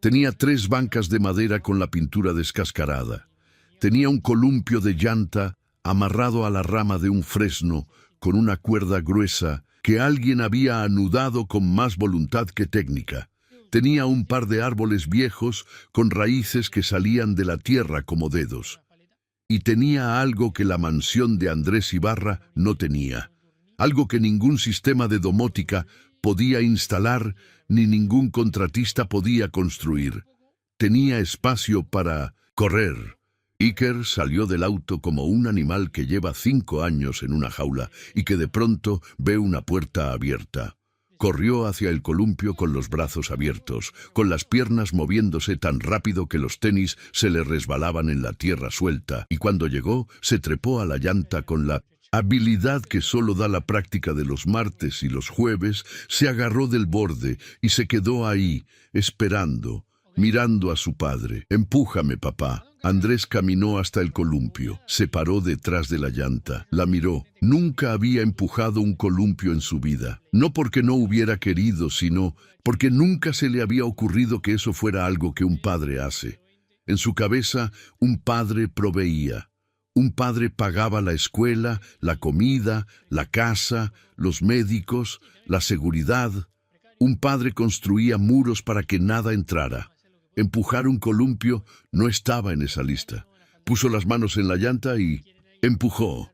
Tenía 3 bancas de madera con la pintura descascarada. Tenía un columpio de llanta amarrado a la rama de un fresno con una cuerda gruesa que alguien había anudado con más voluntad que técnica. Tenía un par de árboles viejos con raíces que salían de la tierra como dedos. Y tenía algo que la mansión de Andrés Ibarra no tenía. Algo que ningún sistema de domótica podía instalar ni ningún contratista podía construir. Tenía espacio para correr. Iker salió del auto como un animal que lleva 5 años en una jaula y que de pronto ve una puerta abierta. Corrió hacia el columpio con los brazos abiertos, con las piernas moviéndose tan rápido que los tenis se le resbalaban en la tierra suelta, y cuando llegó, se trepó a la llanta con la habilidad que solo da la práctica de los martes y los jueves, se agarró del borde y se quedó ahí, esperando, mirando a su padre. «Empújame, papá». Andrés caminó hasta el columpio, se paró detrás de la llanta, la miró. Nunca había empujado un columpio en su vida, no porque no hubiera querido, sino porque nunca se le había ocurrido que eso fuera algo que un padre hace. En su cabeza, un padre proveía. Un padre pagaba la escuela, la comida, la casa, los médicos, la seguridad. Un padre construía muros para que nada entrara. Empujar un columpio no estaba en esa lista. Puso las manos en la llanta y empujó.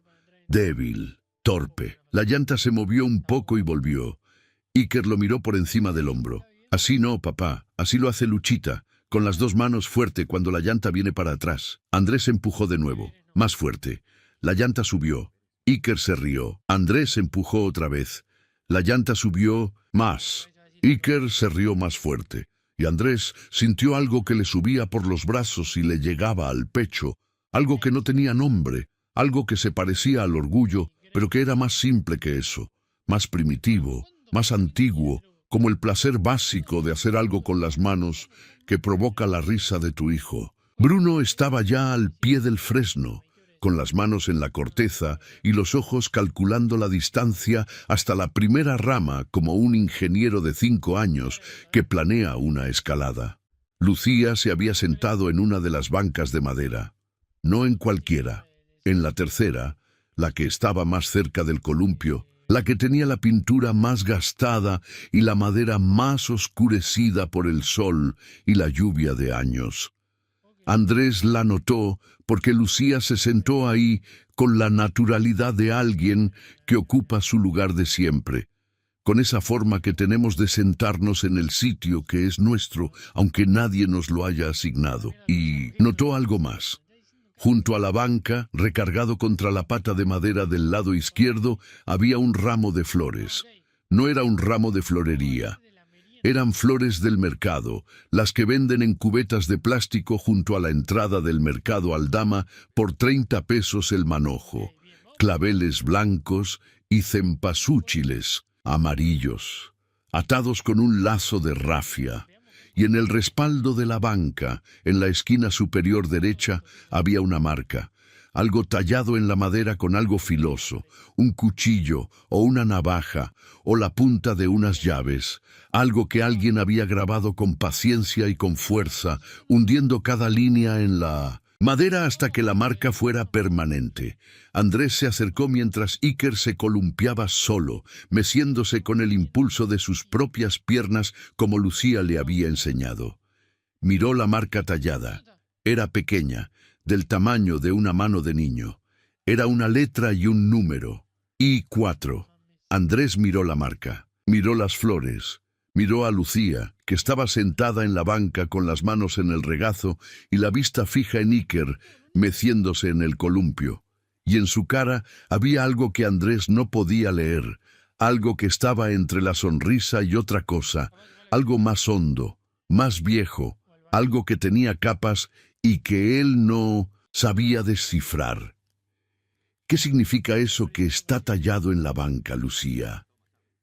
Débil, torpe. La llanta se movió un poco y volvió. Iker lo miró por encima del hombro. «Así no, papá. Así lo hace Luchita, con las 2 manos fuerte cuando la llanta viene para atrás». Andrés empujó de nuevo, más fuerte. La llanta subió. Iker se rió. Andrés empujó otra vez. La llanta subió más. Iker se rió más fuerte. Y Andrés sintió algo que le subía por los brazos y le llegaba al pecho, algo que no tenía nombre, algo que se parecía al orgullo, pero que era más simple que eso, más primitivo, más antiguo, como el placer básico de hacer algo con las manos que provoca la risa de tu hijo. Bruno estaba ya al pie del fresno, con las manos en la corteza y los ojos calculando la distancia hasta la primera rama como un ingeniero de 5 años que planea una escalada. Lucía se había sentado en una de las bancas de madera, no en cualquiera, en la tercera, la que estaba más cerca del columpio, la que tenía la pintura más gastada y la madera más oscurecida por el sol y la lluvia de años. Andrés la notó porque Lucía se sentó ahí con la naturalidad de alguien que ocupa su lugar de siempre, con esa forma que tenemos de sentarnos en el sitio que es nuestro, aunque nadie nos lo haya asignado. Y notó algo más. Junto a la banca, recargado contra la pata de madera del lado izquierdo, había un ramo de flores. No era un ramo de florería. Eran flores del mercado, las que venden en cubetas de plástico junto a la entrada del mercado Aldama por 30 pesos el manojo. Claveles blancos y cempasúchiles amarillos, atados con un lazo de rafia. Y en el respaldo de la banca, en la esquina superior derecha, había una marca. Algo tallado en la madera con algo filoso, un cuchillo o una navaja o la punta de unas llaves, algo que alguien había grabado con paciencia y con fuerza, hundiendo cada línea en la madera hasta que la marca fuera permanente. Andrés se acercó mientras Iker se columpiaba solo, meciéndose con el impulso de sus propias piernas como Lucía le había enseñado. Miró la marca tallada. Era pequeña, del tamaño de una mano de niño. Era una letra y un número. I4. Andrés miró la marca, miró las flores, miró a Lucía, que estaba sentada en la banca con las manos en el regazo y la vista fija en Iker, meciéndose en el columpio. Y en su cara había algo que Andrés no podía leer, algo que estaba entre la sonrisa y otra cosa, algo más hondo, más viejo, algo que tenía capas y que él no sabía descifrar. ¿Qué significa eso que está tallado en la banca, Lucía?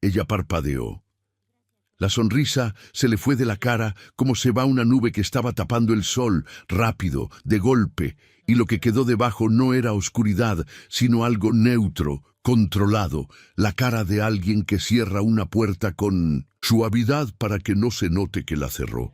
Ella parpadeó. La sonrisa se le fue de la cara como se va una nube que estaba tapando el sol, rápido, de golpe, y lo que quedó debajo no era oscuridad, sino algo neutro, controlado, la cara de alguien que cierra una puerta con suavidad para que no se note que la cerró.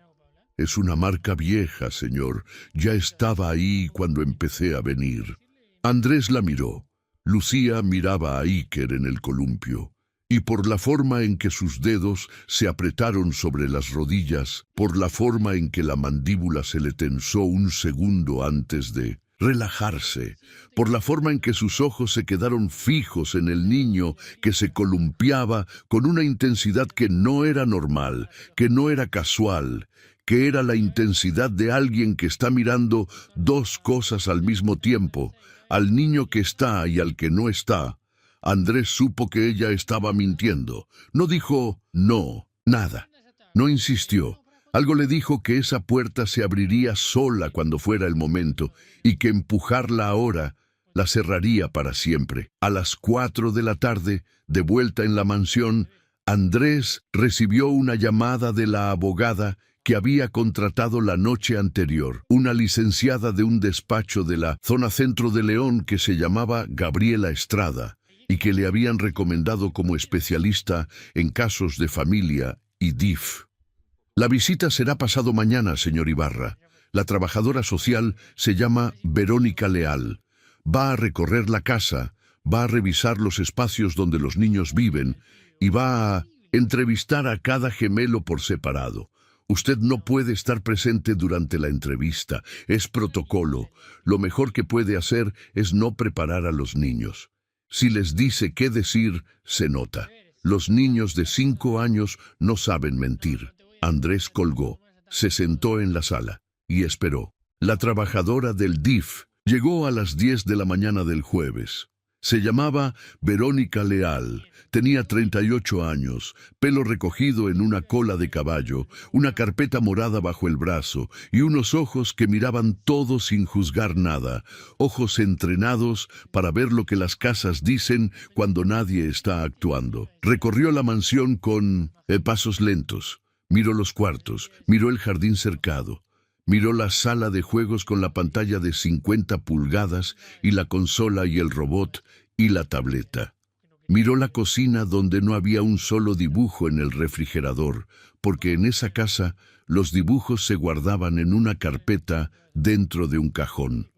Es una marca vieja, señor. Ya estaba ahí cuando empecé a venir. Andrés la miró. Lucía miraba a Iker en el columpio. Y por la forma en que sus dedos se apretaron sobre las rodillas, por la forma en que la mandíbula se le tensó un segundo antes de relajarse, por la forma en que sus ojos se quedaron fijos en el niño que se columpiaba con una intensidad que no era normal, que no era casual, que era la intensidad de alguien que está mirando dos cosas al mismo tiempo, al niño que está y al que no está. Andrés supo que ella estaba mintiendo. No dijo no, nada. No insistió. Algo le dijo que esa puerta se abriría sola cuando fuera el momento y que empujarla ahora la cerraría para siempre. A las 4 de la tarde, de vuelta en la mansión, Andrés recibió una llamada de la abogada que había contratado la noche anterior, una licenciada de un despacho de la zona centro de León que se llamaba Gabriela Estrada y que le habían recomendado como especialista en casos de familia y DIF. La visita será pasado mañana, señor Ibarra. La trabajadora social se llama Verónica Leal. Va a recorrer la casa, va a revisar los espacios donde los niños viven y va a entrevistar a cada gemelo por separado. Usted no puede estar presente durante la entrevista. Es protocolo. Lo mejor que puede hacer es no preparar a los niños. Si les dice qué decir, se nota. Los niños de 5 años no saben mentir. Andrés colgó, se sentó en la sala y esperó. La trabajadora del DIF llegó a las 10 de la mañana del jueves. Se llamaba Verónica Leal, tenía 38 años, pelo recogido en una cola de caballo, una carpeta morada bajo el brazo y unos ojos que miraban todo sin juzgar nada, ojos entrenados para ver lo que las casas dicen cuando nadie está actuando. Recorrió la mansión con pasos lentos, miró los cuartos, miró el jardín cercado. Miró la sala de juegos con la pantalla de 50 pulgadas y la consola y el robot y la tableta. Miró la cocina donde no había un solo dibujo en el refrigerador, porque en esa casa los dibujos se guardaban en una carpeta dentro de un cajón.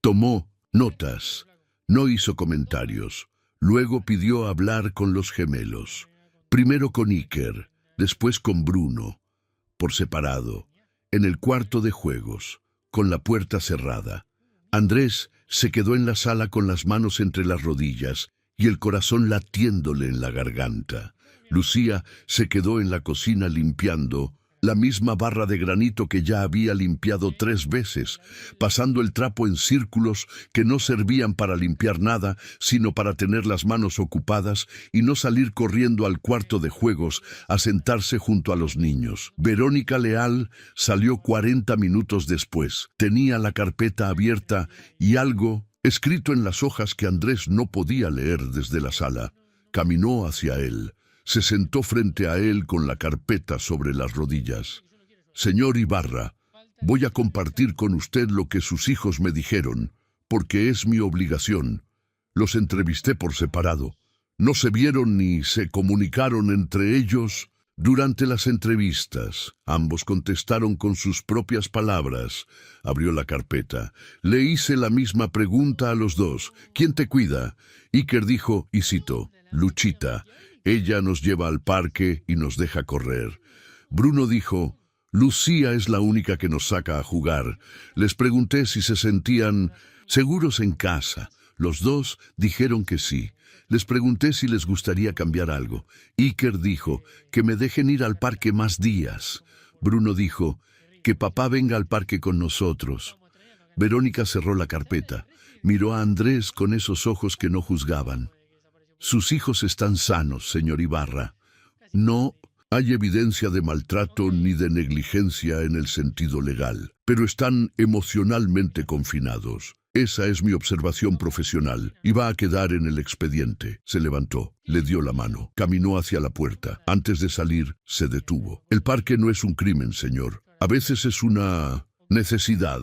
Tomó notas, no hizo comentarios. Luego pidió hablar con los gemelos. Primero con Iker, después con Bruno, por separado. En el cuarto de juegos, con la puerta cerrada. Andrés se quedó en la sala con las manos entre las rodillas y el corazón latiéndole en la garganta. Lucía se quedó en la cocina limpiando la misma barra de granito que ya había limpiado 3 veces, pasando el trapo en círculos que no servían para limpiar nada, sino para tener las manos ocupadas y no salir corriendo al cuarto de juegos a sentarse junto a los niños. Verónica Leal salió 40 minutos después. Tenía la carpeta abierta y algo escrito en las hojas que Andrés no podía leer desde la sala. Caminó hacia él. Se sentó frente a él con la carpeta sobre las rodillas. Señor Ibarra, voy a compartir con usted lo que sus hijos me dijeron, porque es mi obligación. Los entrevisté por separado. No se vieron ni se comunicaron entre ellos durante las entrevistas. Ambos contestaron con sus propias palabras. Abrió la carpeta. Le hice la misma pregunta a los dos. ¿Quién te cuida? Iker dijo, y cito, Luchita. Ella nos lleva al parque y nos deja correr. Bruno dijo, Lucía es la única que nos saca a jugar. Les pregunté si se sentían seguros en casa. Los dos dijeron que sí. Les pregunté si les gustaría cambiar algo. Iker dijo que me dejen ir al parque más días. Bruno dijo que papá venga al parque con nosotros. Verónica cerró la carpeta. Miró a Andrés con esos ojos que no juzgaban. Sus hijos están sanos, señor Ibarra. No hay evidencia de maltrato ni de negligencia en el sentido legal, pero están emocionalmente confinados. Esa es mi observación profesional y va a quedar en el expediente. Se levantó, le dio la mano, caminó hacia la puerta. Antes de salir, se detuvo. El parque no es un crimen, señor. A veces es una necesidad.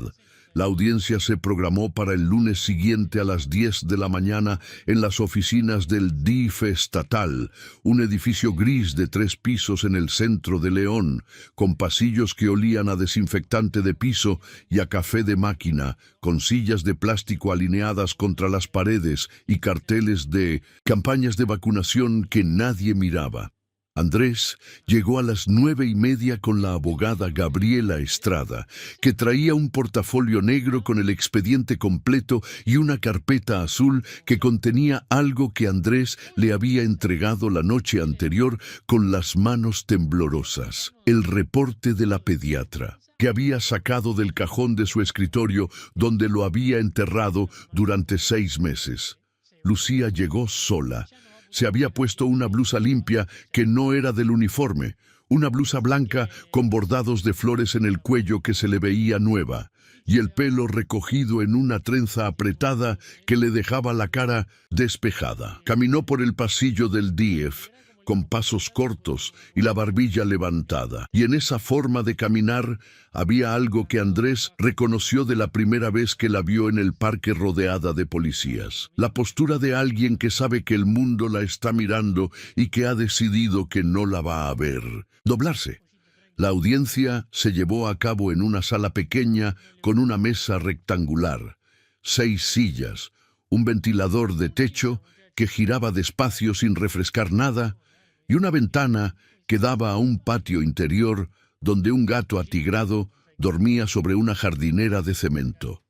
La audiencia se programó para el lunes siguiente a las 10 de la mañana en las oficinas del DIF estatal, un edificio gris de 3 pisos en el centro de León, con pasillos que olían a desinfectante de piso y a café de máquina, con sillas de plástico alineadas contra las paredes y carteles de campañas de vacunación que nadie miraba. Andrés llegó a las 9:30 con la abogada Gabriela Estrada, que traía un portafolio negro con el expediente completo y una carpeta azul que contenía algo que Andrés le había entregado la noche anterior con las manos temblorosas: el reporte de la pediatra, que había sacado del cajón de su escritorio donde lo había enterrado durante 6 meses. Lucía llegó sola. Se había puesto una blusa limpia que no era del uniforme, una blusa blanca con bordados de flores en el cuello que se le veía nueva, y el pelo recogido en una trenza apretada que le dejaba la cara despejada. Caminó por el pasillo del DIF con pasos cortos y la barbilla levantada, y en esa forma de caminar había algo que Andrés reconoció de la primera vez que la vio en el parque rodeada de policías: la postura de alguien que sabe que el mundo la está mirando y que ha decidido que no la va a ver. Doblarse. La audiencia se llevó a cabo en una sala pequeña con una mesa rectangular, 6 sillas, un ventilador de techo que giraba despacio sin refrescar nada, y una ventana que daba a un patio interior donde un gato atigrado dormía sobre una jardinera de cemento.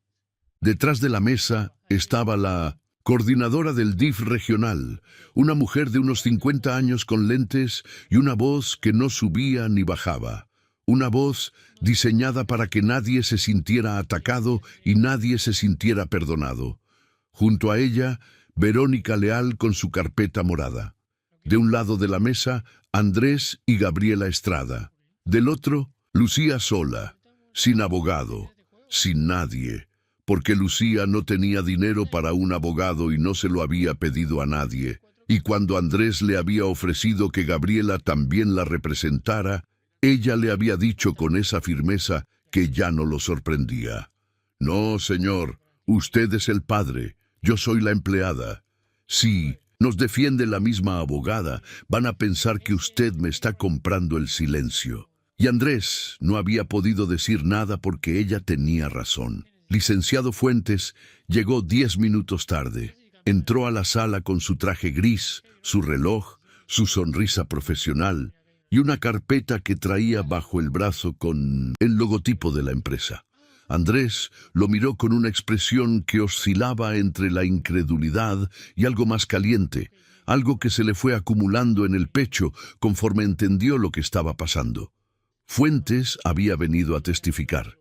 Detrás de la mesa estaba la coordinadora del DIF regional, una mujer de unos 50 años con lentes y una voz que no subía ni bajaba. Una voz diseñada para que nadie se sintiera atacado y nadie se sintiera perdonado. Junto a ella, Verónica Leal con su carpeta morada. De un lado de la mesa, Andrés y Gabriela Estrada. Del otro, Lucía sola, sin abogado, sin nadie, porque Lucía no tenía dinero para un abogado y no se lo había pedido a nadie. Y cuando Andrés le había ofrecido que Gabriela también la representara, ella le había dicho con esa firmeza que ya no lo sorprendía. No, señor, usted es el padre, yo soy la empleada. Sí. Nos defiende la misma abogada, van a pensar que usted me está comprando el silencio. Y Andrés no había podido decir nada porque ella tenía razón. Licenciado Fuentes llegó 10 minutos tarde. Entró a la sala con su traje gris, su reloj, su sonrisa profesional y una carpeta que traía bajo el brazo con el logotipo de la empresa. Andrés lo miró con una expresión que oscilaba entre la incredulidad y algo más caliente, algo que se le fue acumulando en el pecho conforme entendió lo que estaba pasando. Fuentes había venido a testificar.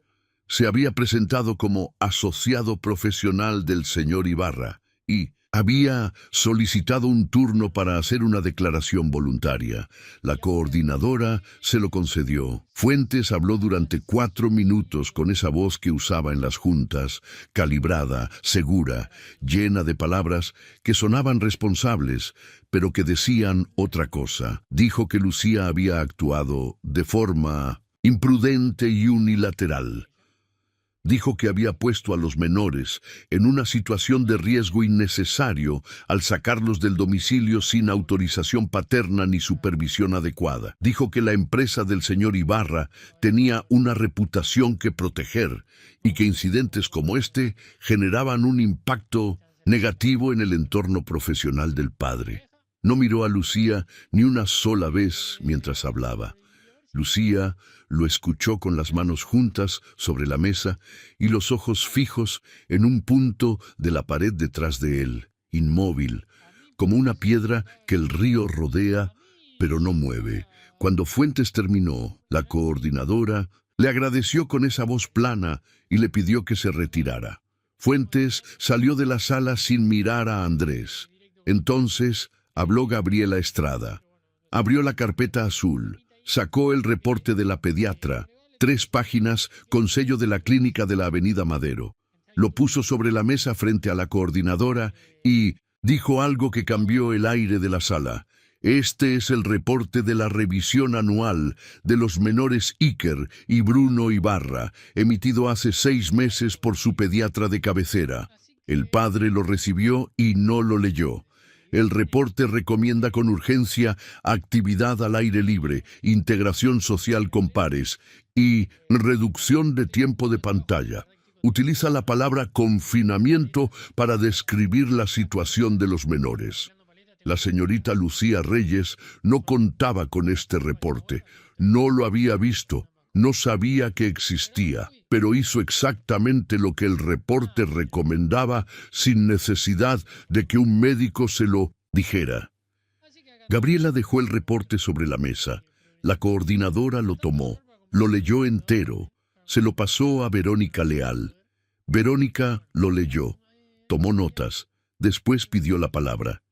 Se había presentado como asociado profesional del señor Ibarra y había solicitado un turno para hacer una declaración voluntaria. La coordinadora se lo concedió. Fuentes habló durante 4 minutos con esa voz que usaba en las juntas, calibrada, segura, llena de palabras que sonaban responsables, pero que decían otra cosa. Dijo que Lucía había actuado de forma imprudente y unilateral. Dijo que había puesto a los menores en una situación de riesgo innecesario al sacarlos del domicilio sin autorización paterna ni supervisión adecuada. Dijo que la empresa del señor Ibarra tenía una reputación que proteger y que incidentes como este generaban un impacto negativo en el entorno profesional del padre. No miró a Lucía ni una sola vez mientras hablaba. Lucía lo escuchó con las manos juntas sobre la mesa y los ojos fijos en un punto de la pared detrás de él, inmóvil, como una piedra que el río rodea, pero no mueve. Cuando Fuentes terminó, la coordinadora le agradeció con esa voz plana y le pidió que se retirara. Fuentes salió de la sala sin mirar a Andrés. Entonces habló Gabriela Estrada. Abrió la carpeta azul, sacó el reporte de la pediatra, 3 páginas con sello de la clínica de la Avenida Madero. Lo puso sobre la mesa frente a la coordinadora y dijo algo que cambió el aire de la sala. Este es el reporte de la revisión anual de los menores Iker y Bruno Ibarra, emitido hace 6 meses por su pediatra de cabecera. El padre lo recibió y no lo leyó. El reporte recomienda con urgencia actividad al aire libre, integración social con pares y reducción de tiempo de pantalla. Utiliza la palabra confinamiento para describir la situación de los menores. La señorita Lucía Reyes no contaba con este reporte, no lo había visto, no sabía que existía, pero hizo exactamente lo que el reporte recomendaba sin necesidad de que un médico se lo dijera. Gabriela dejó el reporte sobre la mesa. La coordinadora lo tomó, lo leyó entero, se lo pasó a Verónica Leal. Verónica lo leyó, tomó notas, después pidió la palabra.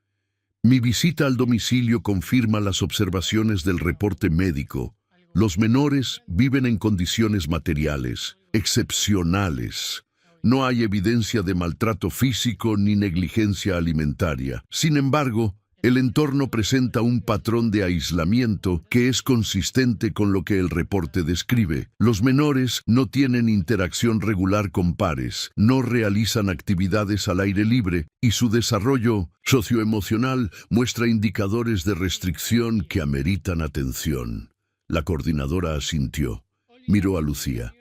Mi visita al domicilio confirma las observaciones del reporte médico. Los menores viven en condiciones materiales excepcionales. No hay evidencia de maltrato físico ni negligencia alimentaria. Sin embargo, el entorno presenta un patrón de aislamiento que es consistente con lo que el reporte describe. Los menores no tienen interacción regular con pares, no realizan actividades al aire libre y su desarrollo socioemocional muestra indicadores de restricción que ameritan atención. La coordinadora asintió. Miró a Lucía.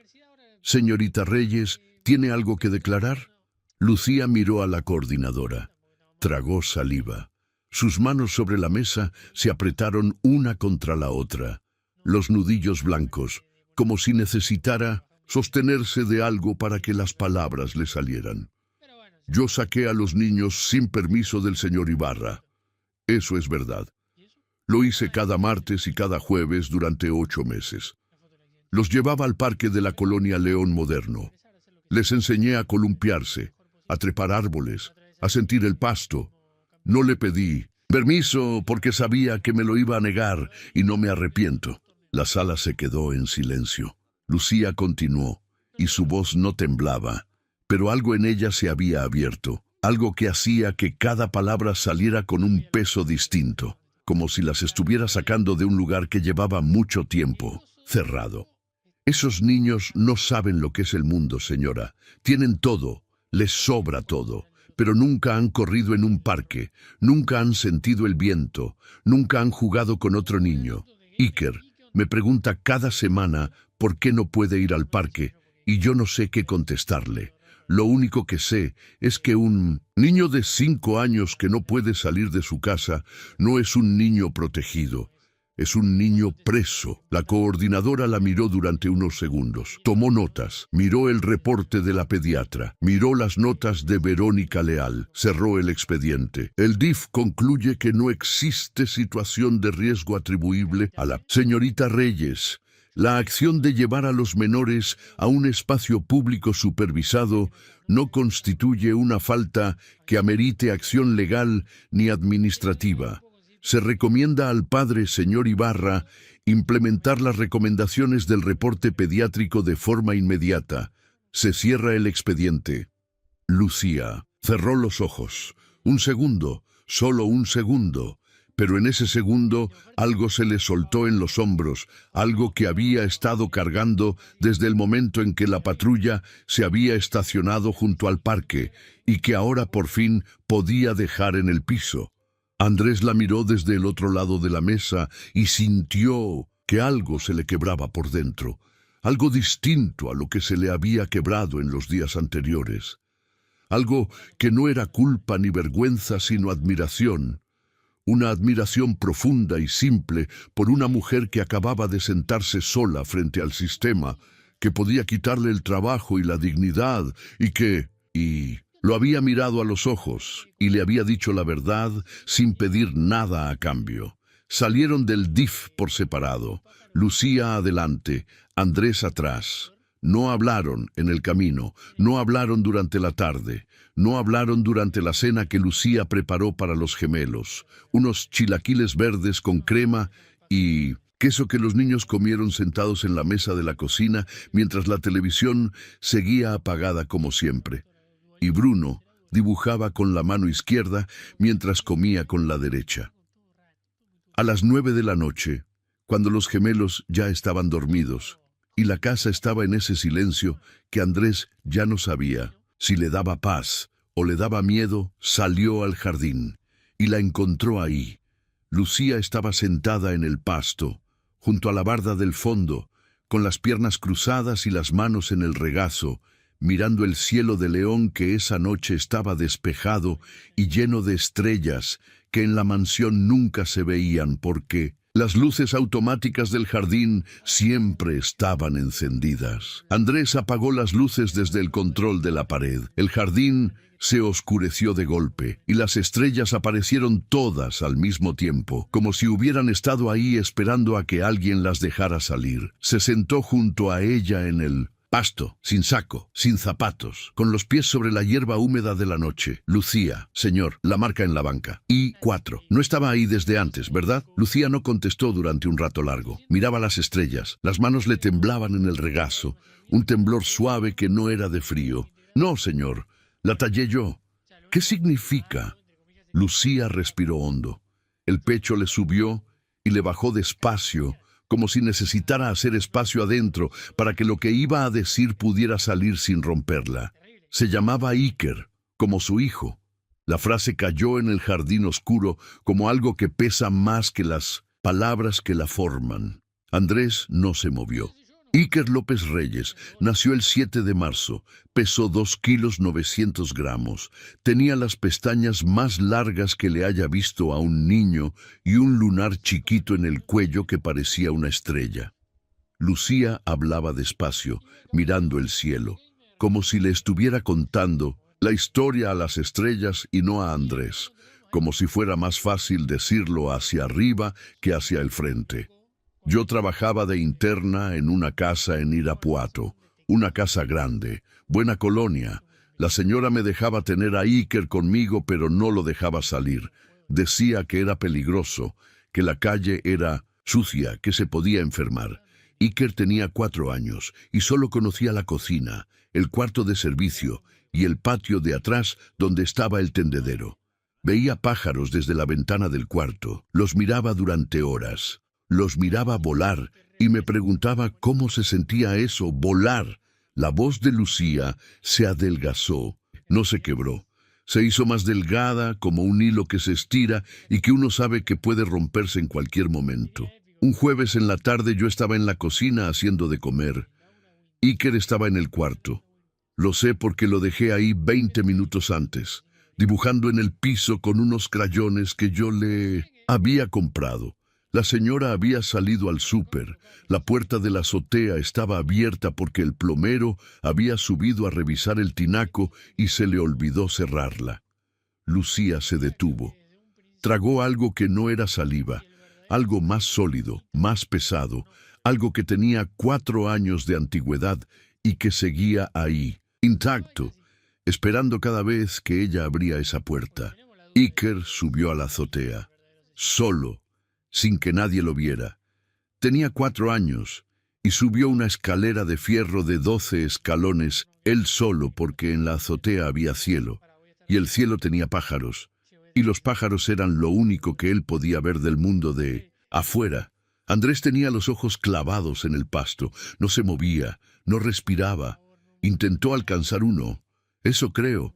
Señorita Reyes, ¿tiene algo que declarar? Lucía miró a la coordinadora. Tragó saliva. Sus manos sobre la mesa se apretaron una contra la otra, los nudillos blancos, como si necesitara sostenerse de algo para que las palabras le salieran. Yo saqué a los niños sin permiso del señor Ibarra. Eso es verdad. Lo hice cada martes y cada jueves durante 8 meses. Los llevaba al parque de la colonia León Moderno. Les enseñé a columpiarse, a trepar árboles, a sentir el pasto. No le pedí permiso porque sabía que me lo iba a negar y no me arrepiento. La sala se quedó en silencio. Lucía continuó y su voz no temblaba, pero algo en ella se había abierto, algo que hacía que cada palabra saliera con un peso distinto, como si las estuviera sacando de un lugar que llevaba mucho tiempo cerrado. Esos niños no saben lo que es el mundo, señora. Tienen todo, les sobra todo. Pero nunca han corrido en un parque, nunca han sentido el viento, nunca han jugado con otro niño. Iker me pregunta cada semana por qué no puede ir al parque y yo no sé qué contestarle. Lo único que sé es que un niño de 5 años que no puede salir de su casa no es un niño protegido. Es un niño preso. La coordinadora la miró durante unos segundos. Tomó notas, miró el reporte de la pediatra, miró las notas de Verónica Leal, cerró el expediente. El DIF concluye que no existe situación de riesgo atribuible a la señorita Reyes. La acción de llevar a los menores a un espacio público supervisado no constituye una falta que amerite acción legal ni administrativa. Se recomienda al padre señor Ibarra implementar las recomendaciones del reporte pediátrico de forma inmediata. Se cierra el expediente. Lucía cerró los ojos. Un segundo, solo un segundo. Pero en ese segundo algo se le soltó en los hombros, algo que había estado cargando desde el momento en que la patrulla se había estacionado junto al parque y que ahora por fin podía dejar en el piso. Andrés la miró desde el otro lado de la mesa y sintió que algo se le quebraba por dentro, algo distinto a lo que se le había quebrado en los días anteriores. Algo que no era culpa ni vergüenza, sino admiración. una admiración profunda y simple por una mujer que acababa de sentarse sola frente al sistema, que podía quitarle el trabajo y la dignidad, y lo había mirado a los ojos y le había dicho la verdad sin pedir nada a cambio. Salieron del DIF por separado, Lucía adelante, Andrés atrás. No hablaron en el camino, no hablaron durante la tarde, no hablaron durante la cena que Lucía preparó para los gemelos, unos chilaquiles verdes con crema y queso que los niños comieron sentados en la mesa de la cocina mientras la televisión seguía apagada como siempre. Y Bruno dibujaba con la mano izquierda mientras comía con la derecha. A las 9 de la noche, cuando los gemelos ya estaban dormidos, y la casa estaba en ese silencio que Andrés ya no sabía si le daba paz o le daba miedo, salió al jardín y la encontró ahí. Lucía estaba sentada en el pasto, junto a la barda del fondo, con las piernas cruzadas y las manos en el regazo, mirando el cielo de León que esa noche estaba despejado y lleno de estrellas que en la mansión nunca se veían porque las luces automáticas del jardín siempre estaban encendidas. Andrés apagó las luces desde el control de la pared. El jardín se oscureció de golpe y las estrellas aparecieron todas al mismo tiempo, como si hubieran estado ahí esperando a que alguien las dejara salir. Se sentó junto a ella en el pasto, sin saco, sin zapatos, con los pies sobre la hierba húmeda de la noche. Lucía, señor, la marca en la banca. I4. No estaba ahí desde antes, ¿verdad? Lucía no contestó durante un rato largo. Miraba las estrellas. Las manos le temblaban en el regazo. Un temblor suave que no era de frío. No, señor. La tallé yo. ¿Qué significa? Lucía respiró hondo. El pecho le subió y le bajó despacio, como si necesitara hacer espacio adentro para que lo que iba a decir pudiera salir sin romperla. Se llamaba Iker, como su hijo. La frase cayó en el jardín oscuro como algo que pesa más que las palabras que la forman. Andrés no se movió. Iker López Reyes nació el 7 de marzo, pesó 2 kilos 900 gramos, tenía las pestañas más largas que le haya visto a un niño y un lunar chiquito en el cuello que parecía una estrella. Lucía hablaba despacio, mirando el cielo, como si le estuviera contando la historia a las estrellas y no a Andrés, como si fuera más fácil decirlo hacia arriba que hacia el frente. Yo trabajaba de interna en una casa en Irapuato, una casa grande, buena colonia. La señora me dejaba tener a Iker conmigo, pero no lo dejaba salir. Decía que era peligroso, que la calle era sucia, que se podía enfermar. Iker tenía 4 años y solo conocía la cocina, el cuarto de servicio y el patio de atrás donde estaba el tendedero. Veía pájaros desde la ventana del cuarto, los miraba durante horas. Los miraba volar y me preguntaba cómo se sentía eso, volar. La voz de Lucía se adelgazó, no se quebró. Se hizo más delgada, como un hilo que se estira y que uno sabe que puede romperse en cualquier momento. Un jueves en la tarde yo estaba en la cocina haciendo de comer. Iker estaba en el cuarto. Lo sé porque lo dejé ahí 20 minutos antes, dibujando en el piso con unos crayones que yo le había comprado. La señora había salido al súper. La puerta de la azotea estaba abierta porque el plomero había subido a revisar el tinaco y se le olvidó cerrarla. Lucía se detuvo. Tragó algo que no era saliva, algo más sólido, más pesado, algo que tenía 4 años de antigüedad y que seguía ahí, intacto, esperando cada vez que ella abría esa puerta. Iker subió a la azotea, solo, sin que nadie lo viera. Tenía 4 años y subió una escalera de fierro de 12 escalones, él solo porque en la azotea había cielo, y el cielo tenía pájaros, y los pájaros eran lo único que él podía ver del mundo de afuera. Andrés tenía los ojos clavados en el pasto, no se movía, no respiraba. Intentó alcanzar uno. Eso creo.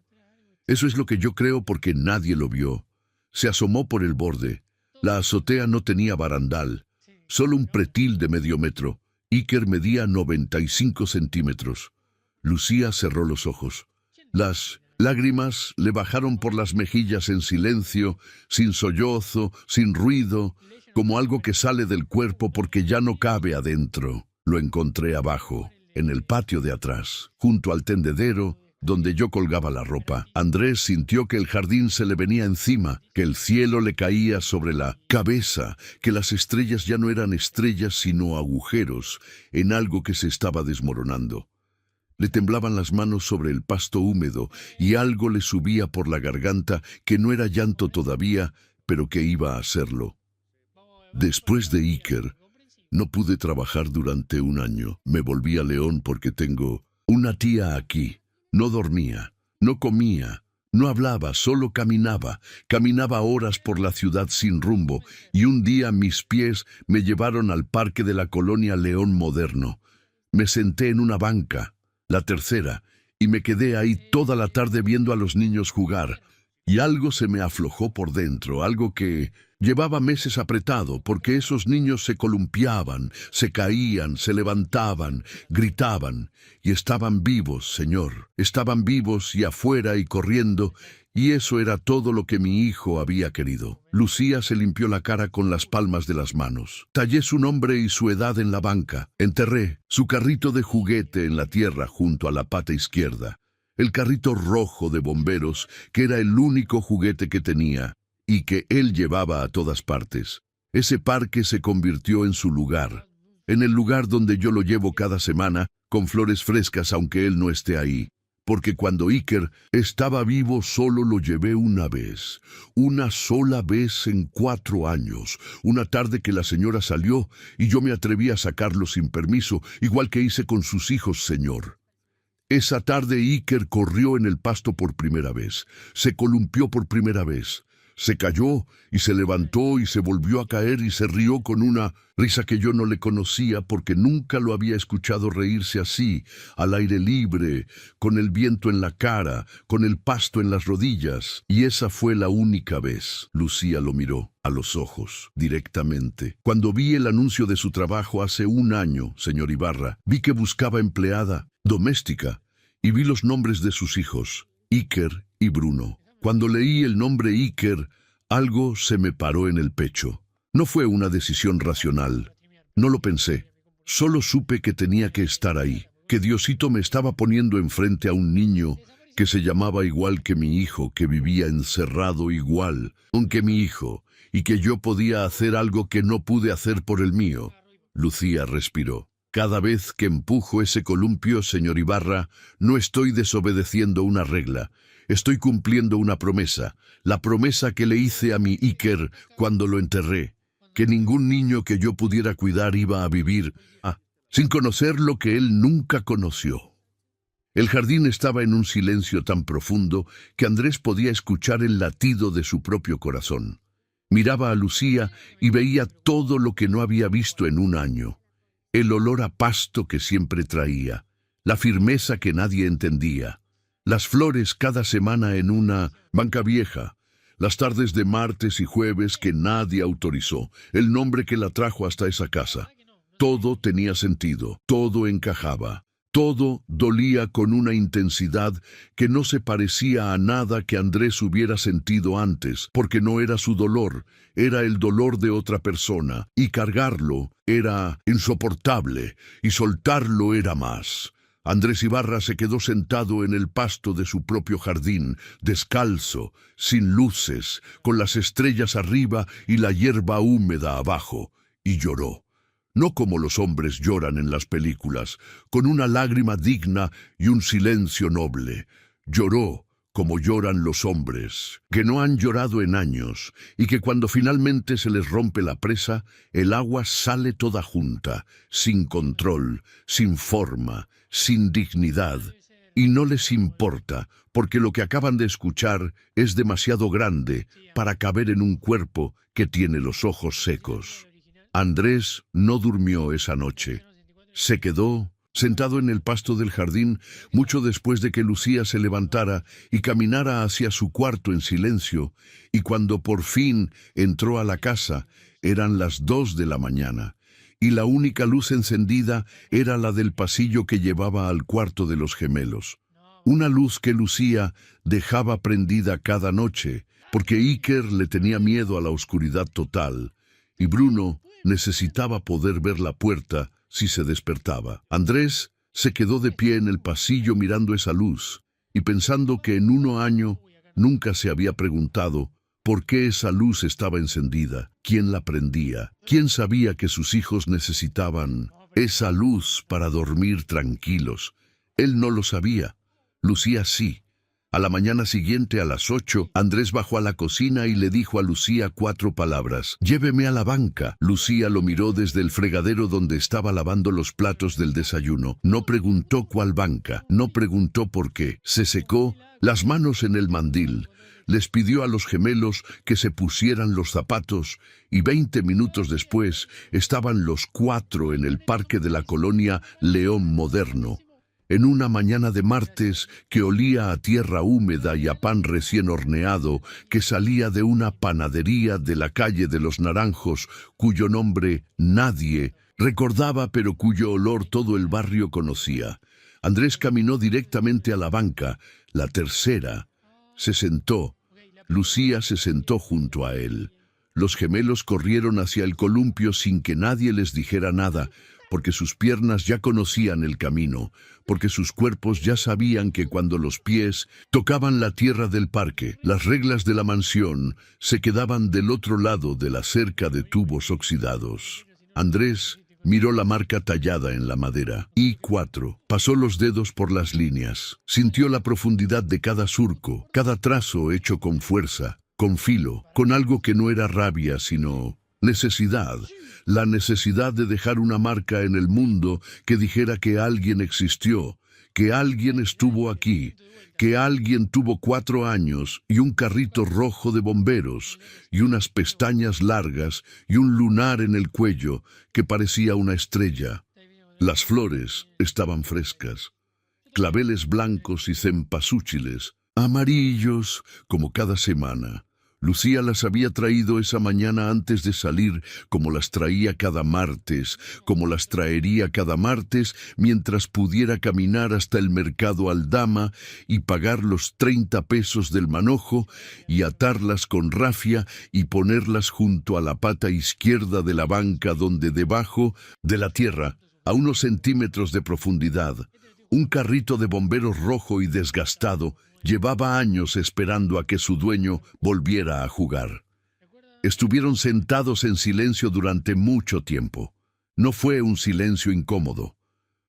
Eso es lo que yo creo porque nadie lo vio. Se asomó por el borde. La azotea no tenía barandal, solo un pretil de medio metro. Iker medía 95 centímetros. Lucía cerró los ojos. Las Lágrimas le bajaron por las mejillas en silencio, sin sollozo, sin ruido, como algo que sale del cuerpo porque ya no cabe adentro. Lo encontré abajo, en el patio de atrás, junto al tendedero, donde yo colgaba la ropa. Andrés sintió que el jardín se le venía encima, que el cielo le caía sobre la cabeza, que las estrellas ya no eran estrellas sino agujeros en algo que se estaba desmoronando. Le temblaban las manos sobre el pasto húmedo y algo le subía por la garganta que no era llanto todavía, pero que iba a serlo. Después de Iker, no pude trabajar durante un año. Me volví a León porque tengo una tía aquí. No dormía, no comía, no hablaba, solo caminaba. Caminaba horas por la ciudad sin rumbo y un día mis pies me llevaron al parque de la colonia León Moderno. Me senté en una banca, la tercera, y me quedé ahí toda la tarde viendo a los niños jugar. Y algo se me aflojó por dentro, algo que llevaba meses apretado, porque esos niños se columpiaban, se caían, se levantaban, gritaban, y estaban vivos, Señor. Estaban vivos y afuera y corriendo, y eso era todo lo que mi hijo había querido. Lucía se limpió la cara con las palmas de las manos. Tallé su nombre y su edad en la banca. Enterré su carrito de juguete en la tierra junto a la pata izquierda. El carrito rojo de bomberos, que era el único juguete que tenía y que él llevaba a todas partes. Ese parque se convirtió en su lugar, en el lugar donde yo lo llevo cada semana, con flores frescas aunque él no esté ahí. Porque cuando Iker estaba vivo solo lo llevé una sola vez en 4 años, una tarde que la señora salió y yo me atreví a sacarlo sin permiso, igual que hice con sus hijos, Señor. Esa tarde Iker corrió en el pasto por primera vez, se columpió por primera vez, se cayó y se levantó y se volvió a caer y se rió con una risa que yo no le conocía porque nunca lo había escuchado reírse así, al aire libre, con el viento en la cara, con el pasto en las rodillas. Y esa fue la única vez. Lucía lo miró a los ojos, directamente. Cuando vi el anuncio de su trabajo hace un año, señor Ibarra, vi que buscaba empleada doméstica, y vi los nombres de sus hijos, Iker y Bruno. Cuando leí el nombre Iker, algo se me paró en el pecho. No fue una decisión racional. No lo pensé. Solo supe que tenía que estar ahí, que Diosito me estaba poniendo enfrente a un niño que se llamaba igual que mi hijo, que vivía encerrado igual, aunque mi hijo, y que yo podía hacer algo que no pude hacer por el mío. Lucía respiró. Cada vez que empujo ese columpio, señor Ibarra, no estoy desobedeciendo una regla. Estoy cumpliendo una promesa, la promesa que le hice a mi Iker cuando lo enterré, que ningún niño que yo pudiera cuidar iba a vivir sin conocer lo que él nunca conoció. El jardín estaba en un silencio tan profundo que Andrés podía escuchar el latido de su propio corazón. Miraba a Lucía y veía todo lo que no había visto en un año. El olor a pasto que siempre traía, la firmeza que nadie entendía, las flores cada semana en una banca vieja, las tardes de martes y jueves que nadie autorizó, el nombre que la trajo hasta esa casa. Todo tenía sentido, todo encajaba, todo dolía con una intensidad que no se parecía a nada que Andrés hubiera sentido antes, porque no era su dolor, era el dolor de otra persona, y cargarlo era insoportable, y soltarlo era más. Andrés Ibarra se quedó sentado en el pasto de su propio jardín, descalzo, sin luces, con las estrellas arriba y la hierba húmeda abajo, y lloró. No como los hombres lloran en las películas, con una lágrima digna y un silencio noble. Lloró como lloran los hombres, que no han llorado en años, y que cuando finalmente se les rompe la presa, el agua sale toda junta, sin control, sin forma, sin dignidad, y no les importa, porque lo que acaban de escuchar es demasiado grande para caber en un cuerpo que tiene los ojos secos. Andrés no durmió esa noche. Se quedó sentado en el pasto del jardín mucho después de que Lucía se levantara y caminara hacia su cuarto en silencio, y cuando por fin entró a la casa, eran las 2 de la mañana, y la única luz encendida era la del pasillo que llevaba al cuarto de los gemelos. Una luz que Lucía dejaba prendida cada noche, porque Iker le tenía miedo a la oscuridad total, y Bruno necesitaba poder ver la puerta si se despertaba. Andrés se quedó de pie en el pasillo mirando esa luz, y pensando que en 1 año nunca se había preguntado por qué esa luz estaba encendida, quién la prendía, quién sabía que sus hijos necesitaban esa luz para dormir tranquilos. Él no lo sabía. Lucía sí. A la mañana siguiente, a las 8, Andrés bajó a la cocina y le dijo a Lucía 4 palabras. «Lléveme a la banca». Lucía lo miró desde el fregadero donde estaba lavando los platos del desayuno. No preguntó cuál banca, no preguntó por qué. Se secó las manos en el mandil. Les pidió a los gemelos que se pusieran los zapatos y 20 minutos después estaban los 4 en el parque de la colonia León Moderno. En una mañana de martes que olía a tierra húmeda y a pan recién horneado que salía de una panadería de la calle de los Naranjos, cuyo nombre nadie recordaba pero cuyo olor todo el barrio conocía. Andrés caminó directamente a la banca, la tercera. Se sentó. Lucía se sentó junto a él. Los gemelos corrieron hacia el columpio sin que nadie les dijera nada, porque sus piernas ya conocían el camino, porque sus cuerpos ya sabían que cuando los pies tocaban la tierra del parque, las reglas de la mansión se quedaban del otro lado de la cerca de tubos oxidados. Andrés miró la marca tallada en la madera. I4. Pasó los dedos por las líneas. Sintió la profundidad de cada surco, cada trazo hecho con fuerza, con filo, con algo que no era rabia, sino necesidad. La necesidad de dejar una marca en el mundo que dijera que alguien existió, que alguien estuvo aquí, que alguien tuvo 4 años y un carrito rojo de bomberos y unas pestañas largas y un lunar en el cuello que parecía una estrella. Las flores estaban frescas, claveles blancos y cempasúchiles, amarillos como cada semana. Lucía las había traído esa mañana antes de salir, como las traía cada martes, como las traería cada martes mientras pudiera caminar hasta el mercado Aldama y pagar los 30 pesos del manojo y atarlas con rafia y ponerlas junto a la pata izquierda de la banca donde debajo de la tierra, a unos centímetros de profundidad, un carrito de bomberos rojo y desgastado llevaba años esperando a que su dueño volviera a jugar. Estuvieron sentados en silencio durante mucho tiempo. No fue un silencio incómodo.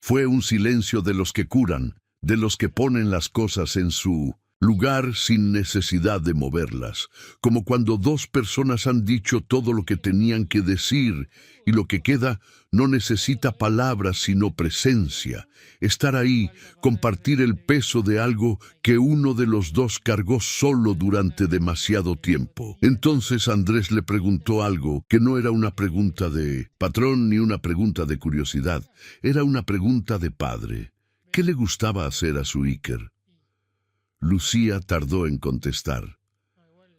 Fue un silencio de los que curan, de los que ponen las cosas en su lugar sin necesidad de moverlas, como cuando 2 personas han dicho todo lo que tenían que decir y lo que queda no necesita palabras sino presencia, estar ahí, compartir el peso de algo que uno de los 2 cargó solo durante demasiado tiempo. Entonces Andrés le preguntó algo que no era una pregunta de patrón ni una pregunta de curiosidad, era una pregunta de padre. ¿Qué le gustaba hacer a su Iker? Lucía tardó en contestar.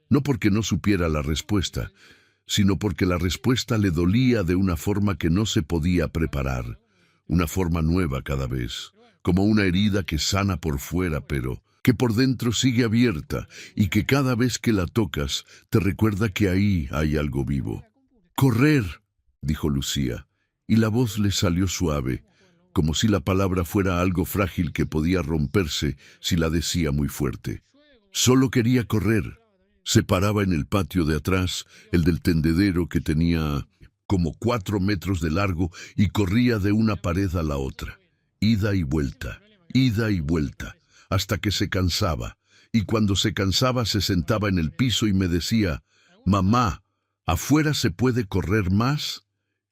No porque no supiera la respuesta, sino porque la respuesta le dolía de una forma que no se podía preparar, una forma nueva cada vez, como una herida que sana por fuera, pero que por dentro sigue abierta y que cada vez que la tocas te recuerda que ahí hay algo vivo. «Correr», dijo Lucía, y la voz le salió suave, como si la palabra fuera algo frágil que podía romperse si la decía muy fuerte. Solo quería correr. Se paraba en el patio de atrás, el del tendedero que tenía como 4 metros de largo y corría de una pared a la otra, ida y vuelta, hasta que se cansaba. Y cuando se cansaba se sentaba en el piso y me decía, «Mamá, ¿afuera se puede correr más?»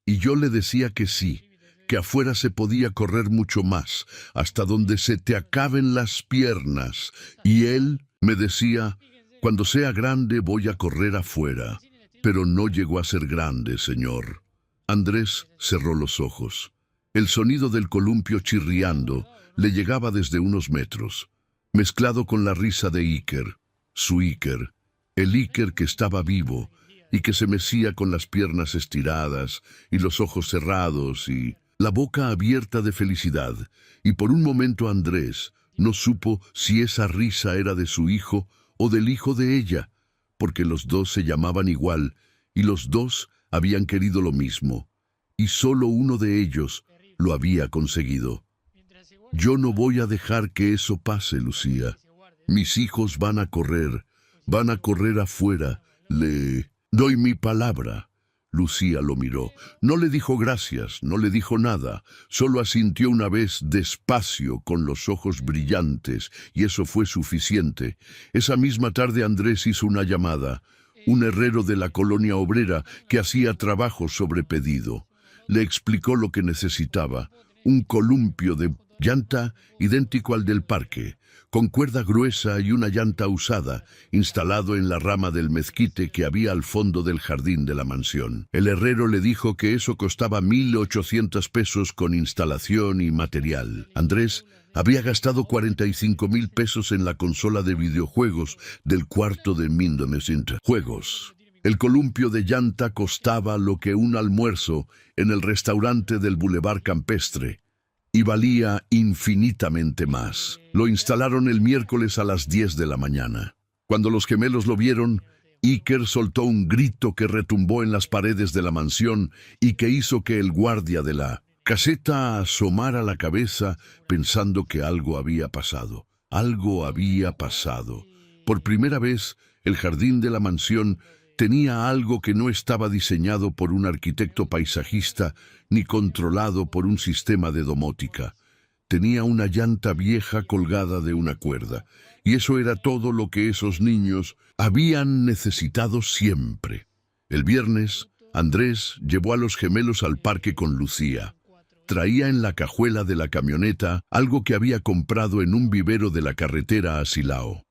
Y yo le decía que sí, que afuera se podía correr mucho más, hasta donde se te acaben las piernas. Y él me decía, «Cuando sea grande voy a correr afuera». Pero no llegó a ser grande, señor. Andrés cerró los ojos. El sonido del columpio chirriando le llegaba desde unos metros, mezclado con la risa de Iker, su Iker, el Iker que estaba vivo y que se mecía con las piernas estiradas y los ojos cerrados y la boca abierta de felicidad. Y por un momento Andrés No supo si esa risa era de su hijo o del hijo de ella, porque los dos se llamaban igual y los dos habían querido lo mismo, y solo uno de ellos lo había conseguido. Yo no voy a dejar que eso pase, Lucía. Mis hijos van a correr afuera. Le doy mi palabra. Lucía lo miró. No le dijo gracias, no le dijo nada, solo asintió una vez despacio con los ojos brillantes, y eso fue suficiente. Esa misma tarde Andrés hizo una llamada. Un herrero de la colonia obrera que hacía trabajo sobre pedido. Le explicó lo que necesitaba: un columpio de llanta idéntico al del parque, con cuerda gruesa y una llanta usada, instalado en la rama del mezquite que había al fondo del jardín de la mansión. El herrero le dijo que eso costaba 1.800 pesos con instalación y material. Andrés había gastado 45.000 pesos en la consola de videojuegos del cuarto de juegos. El columpio de llanta costaba lo que un almuerzo en el restaurante del Boulevard Campestre, y valía infinitamente más. Lo instalaron el miércoles a las 10 de la mañana. Cuando los gemelos lo vieron, Iker soltó un grito que retumbó en las paredes de la mansión y que hizo que el guardia de la caseta asomara la cabeza pensando que algo había pasado. Algo había pasado. Por primera vez, el jardín de la mansión tenía algo que no estaba diseñado por un arquitecto paisajista ni controlado por un sistema de domótica. Tenía una llanta vieja colgada de una cuerda, y eso era todo lo que esos niños habían necesitado siempre. El viernes, Andrés llevó a los gemelos al parque con Lucía. Traía en la cajuela de la camioneta algo que había comprado en un vivero de la carretera a Silao.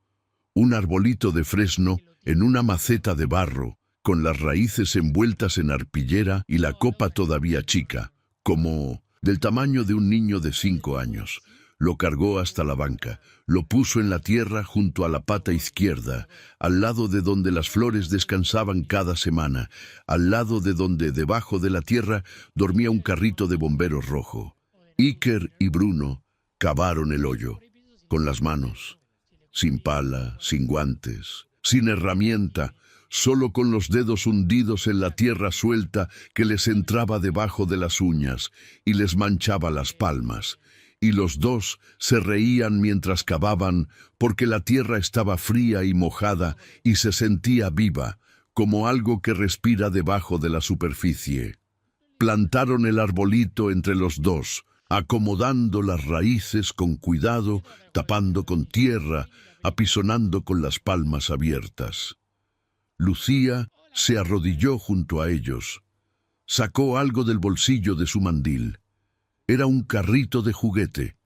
Un arbolito de fresno en una maceta de barro, con las raíces envueltas en arpillera y la copa todavía chica, como del tamaño de un niño de 5 años. Lo cargó hasta la banca, lo puso en la tierra junto a la pata izquierda, al lado de donde las flores descansaban cada semana, al lado de donde debajo de la tierra dormía un carrito de bomberos rojo. Iker y Bruno cavaron el hoyo, con las manos, sin pala, sin guantes, sin herramienta, solo con los dedos hundidos en la tierra suelta que les entraba debajo de las uñas y les manchaba las palmas. Y los dos se reían mientras cavaban, porque la tierra estaba fría y mojada y se sentía viva, como algo que respira debajo de la superficie. Plantaron el arbolito entre los dos, acomodando las raíces con cuidado, tapando con tierra, apisonando con las palmas abiertas. Lucía se arrodilló junto a ellos. Sacó algo del bolsillo de su mandil. Era un carrito de juguete.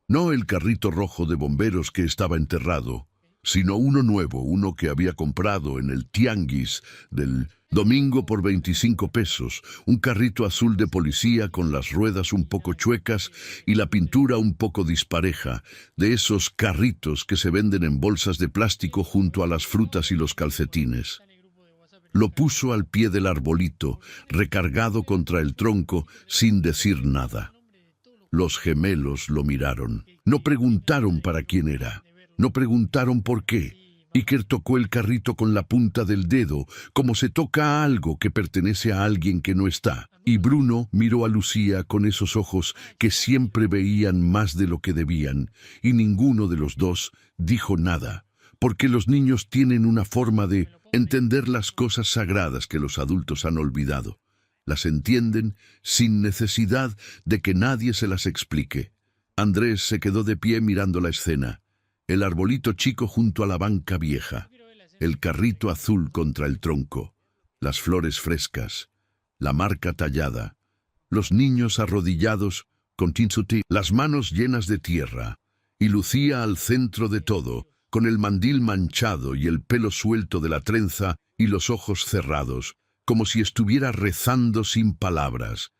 No el carrito rojo de bomberos que estaba enterrado, sino uno nuevo, uno que había comprado en el tianguis del domingo por 25 pesos, un carrito azul de policía con las ruedas un poco chuecas y la pintura un poco dispareja, de esos carritos que se venden en bolsas de plástico junto a las frutas y los calcetines. Lo puso al pie del arbolito, recargado contra el tronco, sin decir nada. Los gemelos lo miraron. No preguntaron para quién era. No preguntaron por qué. Iker tocó el carrito con la punta del dedo, como se toca a algo que pertenece a alguien que no está. Y Bruno miró a Lucía con esos ojos que siempre veían más de lo que debían, y ninguno de los dos dijo nada, porque los niños tienen una forma de entender las cosas sagradas que los adultos han olvidado. Las entienden sin necesidad de que nadie se las explique. Andrés se quedó de pie mirando la escena. El arbolito chico junto a la banca vieja, el carrito azul contra el tronco, las flores frescas, la marca tallada, los niños arrodillados con tinsuti, las manos llenas de tierra, y Lucía al centro de todo, con el mandil manchado y el pelo suelto de la trenza y los ojos cerrados, como si estuviera rezando sin palabras,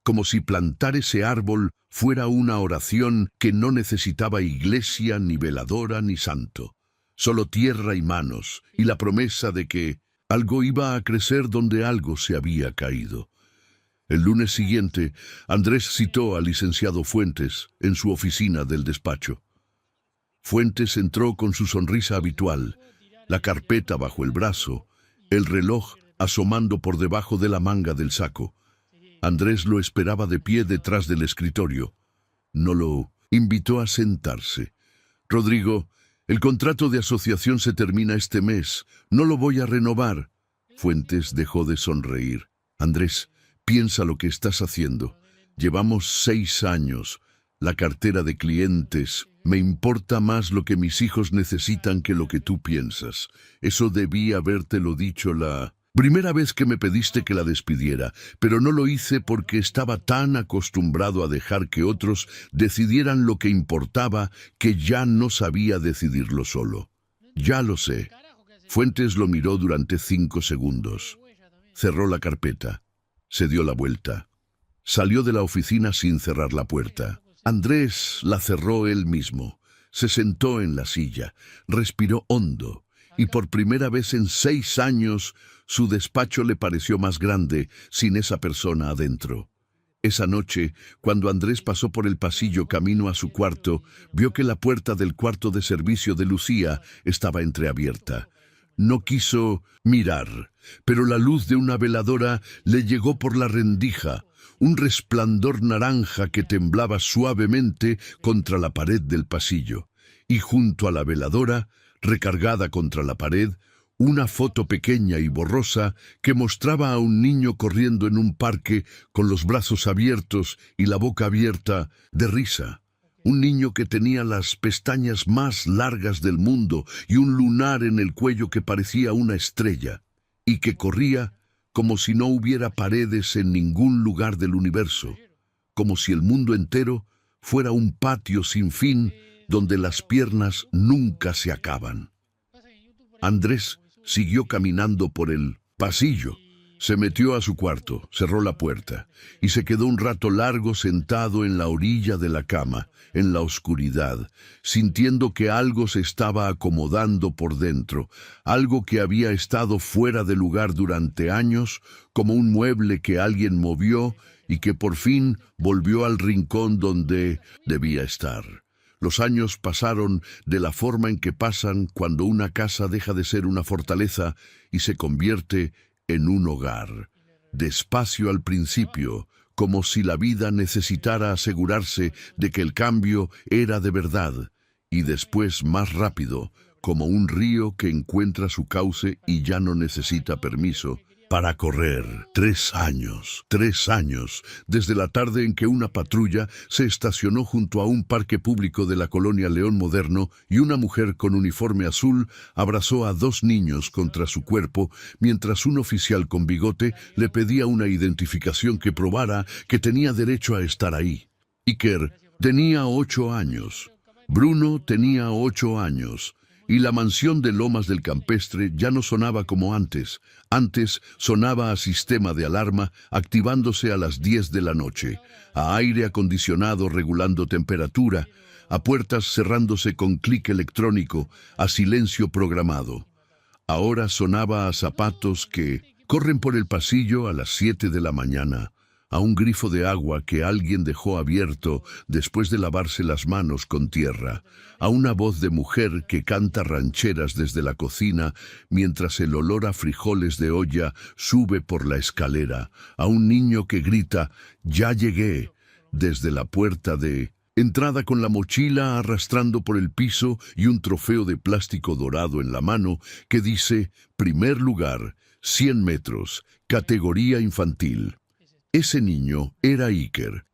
como si plantar ese árbol fuera una oración que no necesitaba iglesia, ni veladora, ni santo. Solo tierra y manos, y la promesa de que algo iba a crecer donde algo se había caído. El lunes siguiente, Andrés citó al licenciado Fuentes en su oficina del despacho. Fuentes entró con su sonrisa habitual, la carpeta bajo el brazo, el reloj asomando por debajo de la manga del saco. Andrés lo esperaba de pie detrás del escritorio. No lo invitó a sentarse. «Rodrigo, el contrato de asociación se termina este mes. No lo voy a renovar». Fuentes dejó de sonreír. «Andrés, piensa lo que estás haciendo. Llevamos 6 años. La cartera de clientes. Me importa más lo que mis hijos necesitan que lo que tú piensas. Eso debí habértelo dicho la primera vez que me pediste que la despidiera, pero no lo hice porque estaba tan acostumbrado a dejar que otros decidieran lo que importaba que ya no sabía decidirlo solo». «Ya lo sé». Fuentes lo miró durante 5 segundos. Cerró la carpeta. Se dio la vuelta. Salió de la oficina sin cerrar la puerta. Andrés la cerró él mismo. Se sentó en la silla, respiró hondo, y por primera vez en 6 años su despacho le pareció más grande sin esa persona adentro. Esa noche, cuando Andrés pasó por el pasillo camino a su cuarto, vio que la puerta del cuarto de servicio de Lucía estaba entreabierta. No quiso mirar, pero la luz de una veladora le llegó por la rendija, un resplandor naranja que temblaba suavemente contra la pared del pasillo, y junto a la veladora, recargada contra la pared, una foto pequeña y borrosa que mostraba a un niño corriendo en un parque con los brazos abiertos y la boca abierta de risa. Un niño que tenía las pestañas más largas del mundo y un lunar en el cuello que parecía una estrella, y que corría como si no hubiera paredes en ningún lugar del universo, como si el mundo entero fuera un patio sin fin donde las piernas nunca se acaban. Andrés siguió caminando por el pasillo. Se metió a su cuarto, cerró la puerta y se quedó un rato largo sentado en la orilla de la cama, en la oscuridad, sintiendo que algo se estaba acomodando por dentro, algo que había estado fuera de lugar durante años, como un mueble que alguien movió y que por fin volvió al rincón donde debía estar. Los años pasaron de la forma en que pasan cuando una casa deja de ser una fortaleza y se convierte en un hogar. Despacio al principio, como si la vida necesitara asegurarse de que el cambio era de verdad, y después más rápido, como un río que encuentra su cauce y ya no necesita permiso para correr. 3 años, desde la tarde en que una patrulla se estacionó junto a un parque público de la colonia León Moderno y una mujer con uniforme azul abrazó a 2 niños contra su cuerpo mientras un oficial con bigote le pedía una identificación que probara que tenía derecho a estar ahí. Iker tenía 8 años. Bruno tenía 8 años. Y la mansión de Lomas del Campestre ya no sonaba como antes. Antes sonaba a sistema de alarma activándose a las 10 de la noche, a aire acondicionado regulando temperatura, a puertas cerrándose con clic electrónico, a silencio programado. Ahora sonaba a zapatos que corren por el pasillo a las 7 de la mañana, a un grifo de agua que alguien dejó abierto después de lavarse las manos con tierra, a una voz de mujer que canta rancheras desde la cocina mientras el olor a frijoles de olla sube por la escalera, a un niño que grita «¡Ya llegué!» desde la puerta de entrada con la mochila arrastrando por el piso y un trofeo de plástico dorado en la mano que dice «Primer lugar, 100 metros, categoría infantil». Ese niño era Iker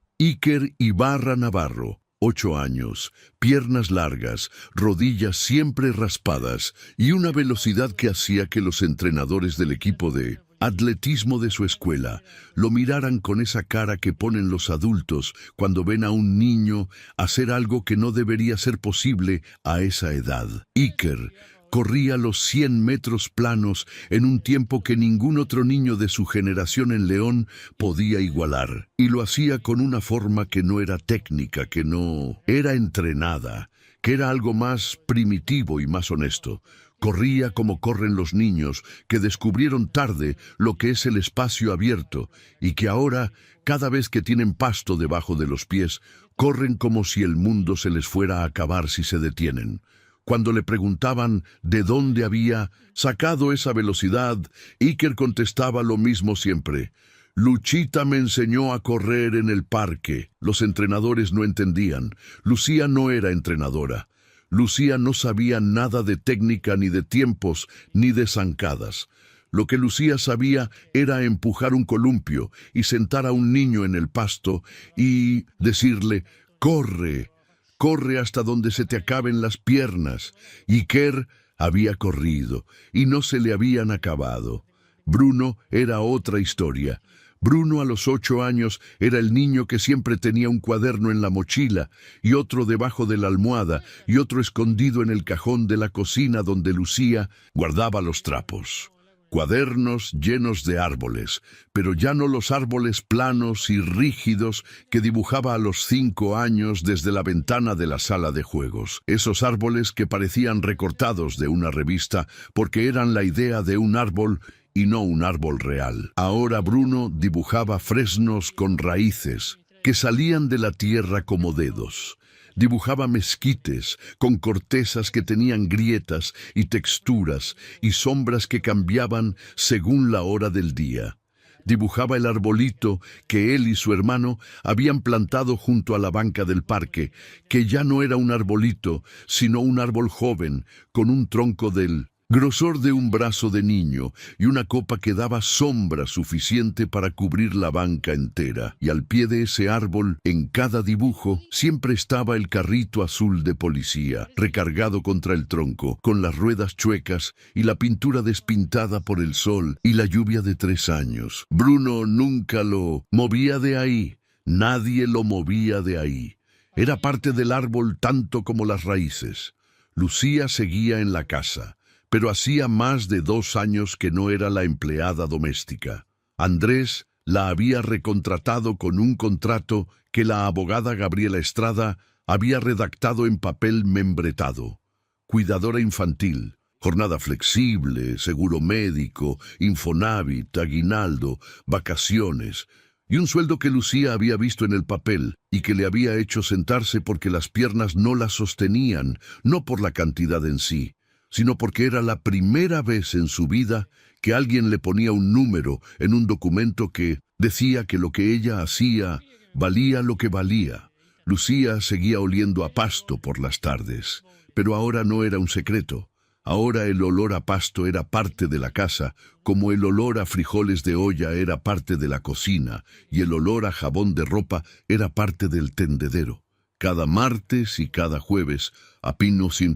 Ibarra Navarro, 8 años, piernas largas, rodillas siempre raspadas y una velocidad que hacía que los entrenadores del equipo de atletismo de su escuela lo miraran con esa cara que ponen los adultos cuando ven a un niño hacer algo que no debería ser posible a esa edad. Iker corría los 100 metros planos en un tiempo que ningún otro niño de su generación en León podía igualar. Y lo hacía con una forma que no era técnica, que no era entrenada, que era algo más primitivo y más honesto. Corría como corren los niños, que descubrieron tarde lo que es el espacio abierto y que ahora, cada vez que tienen pasto debajo de los pies, corren como si el mundo se les fuera a acabar si se detienen. Cuando le preguntaban de dónde había sacado esa velocidad, Iker contestaba lo mismo siempre: Luchita me enseñó a correr en el parque. Los entrenadores no entendían. Lucía no era entrenadora. Lucía no sabía nada de técnica, ni de tiempos, ni de zancadas. Lo que Lucía sabía era empujar un columpio y sentar a un niño en el pasto y decirle: «Corre, corre hasta donde se te acaben las piernas». Iker había corrido y no se le habían acabado. Bruno era otra historia. Bruno, a los 8 años, era el niño que siempre tenía un cuaderno en la mochila y otro debajo de la almohada y otro escondido en el cajón de la cocina donde Lucía guardaba los trapos. Cuadernos llenos de árboles, pero ya no los árboles planos y rígidos que dibujaba a los 5 años desde la ventana de la sala de juegos. Esos árboles que parecían recortados de una revista porque eran la idea de un árbol y no un árbol real. Ahora Bruno dibujaba fresnos con raíces que salían de la tierra como dedos. Dibujaba mezquites con cortezas que tenían grietas y texturas y sombras que cambiaban según la hora del día. Dibujaba el arbolito que él y su hermano habían plantado junto a la banca del parque, que ya no era un arbolito, sino un árbol joven, con un tronco del grosor de un brazo de niño y una copa que daba sombra suficiente para cubrir la banca entera. Y al pie de ese árbol, en cada dibujo, siempre estaba el carrito azul de policía, recargado contra el tronco, con las ruedas chuecas y la pintura despintada por el sol y la lluvia de 3 años. Bruno nunca lo movía de ahí, nadie lo movía de ahí. Era parte del árbol tanto como las raíces. Lucía seguía en la casa, pero hacía más de 2 años que no era la empleada doméstica. Andrés la había recontratado con un contrato que la abogada Gabriela Estrada había redactado en papel membretado. Cuidadora infantil, jornada flexible, seguro médico, Infonavit, aguinaldo, vacaciones, y un sueldo que Lucía había visto en el papel y que le había hecho sentarse porque las piernas no la sostenían, no por la cantidad en sí, sino porque era la primera vez en su vida que alguien le ponía un número en un documento que decía que lo que ella hacía valía lo que valía. Lucía seguía oliendo a pasto por las tardes, pero ahora no era un secreto. Ahora el olor a pasto era parte de la casa, como el olor a frijoles de olla era parte de la cocina y el olor a jabón de ropa era parte del tendedero. Cada martes y cada jueves, a Pino 100,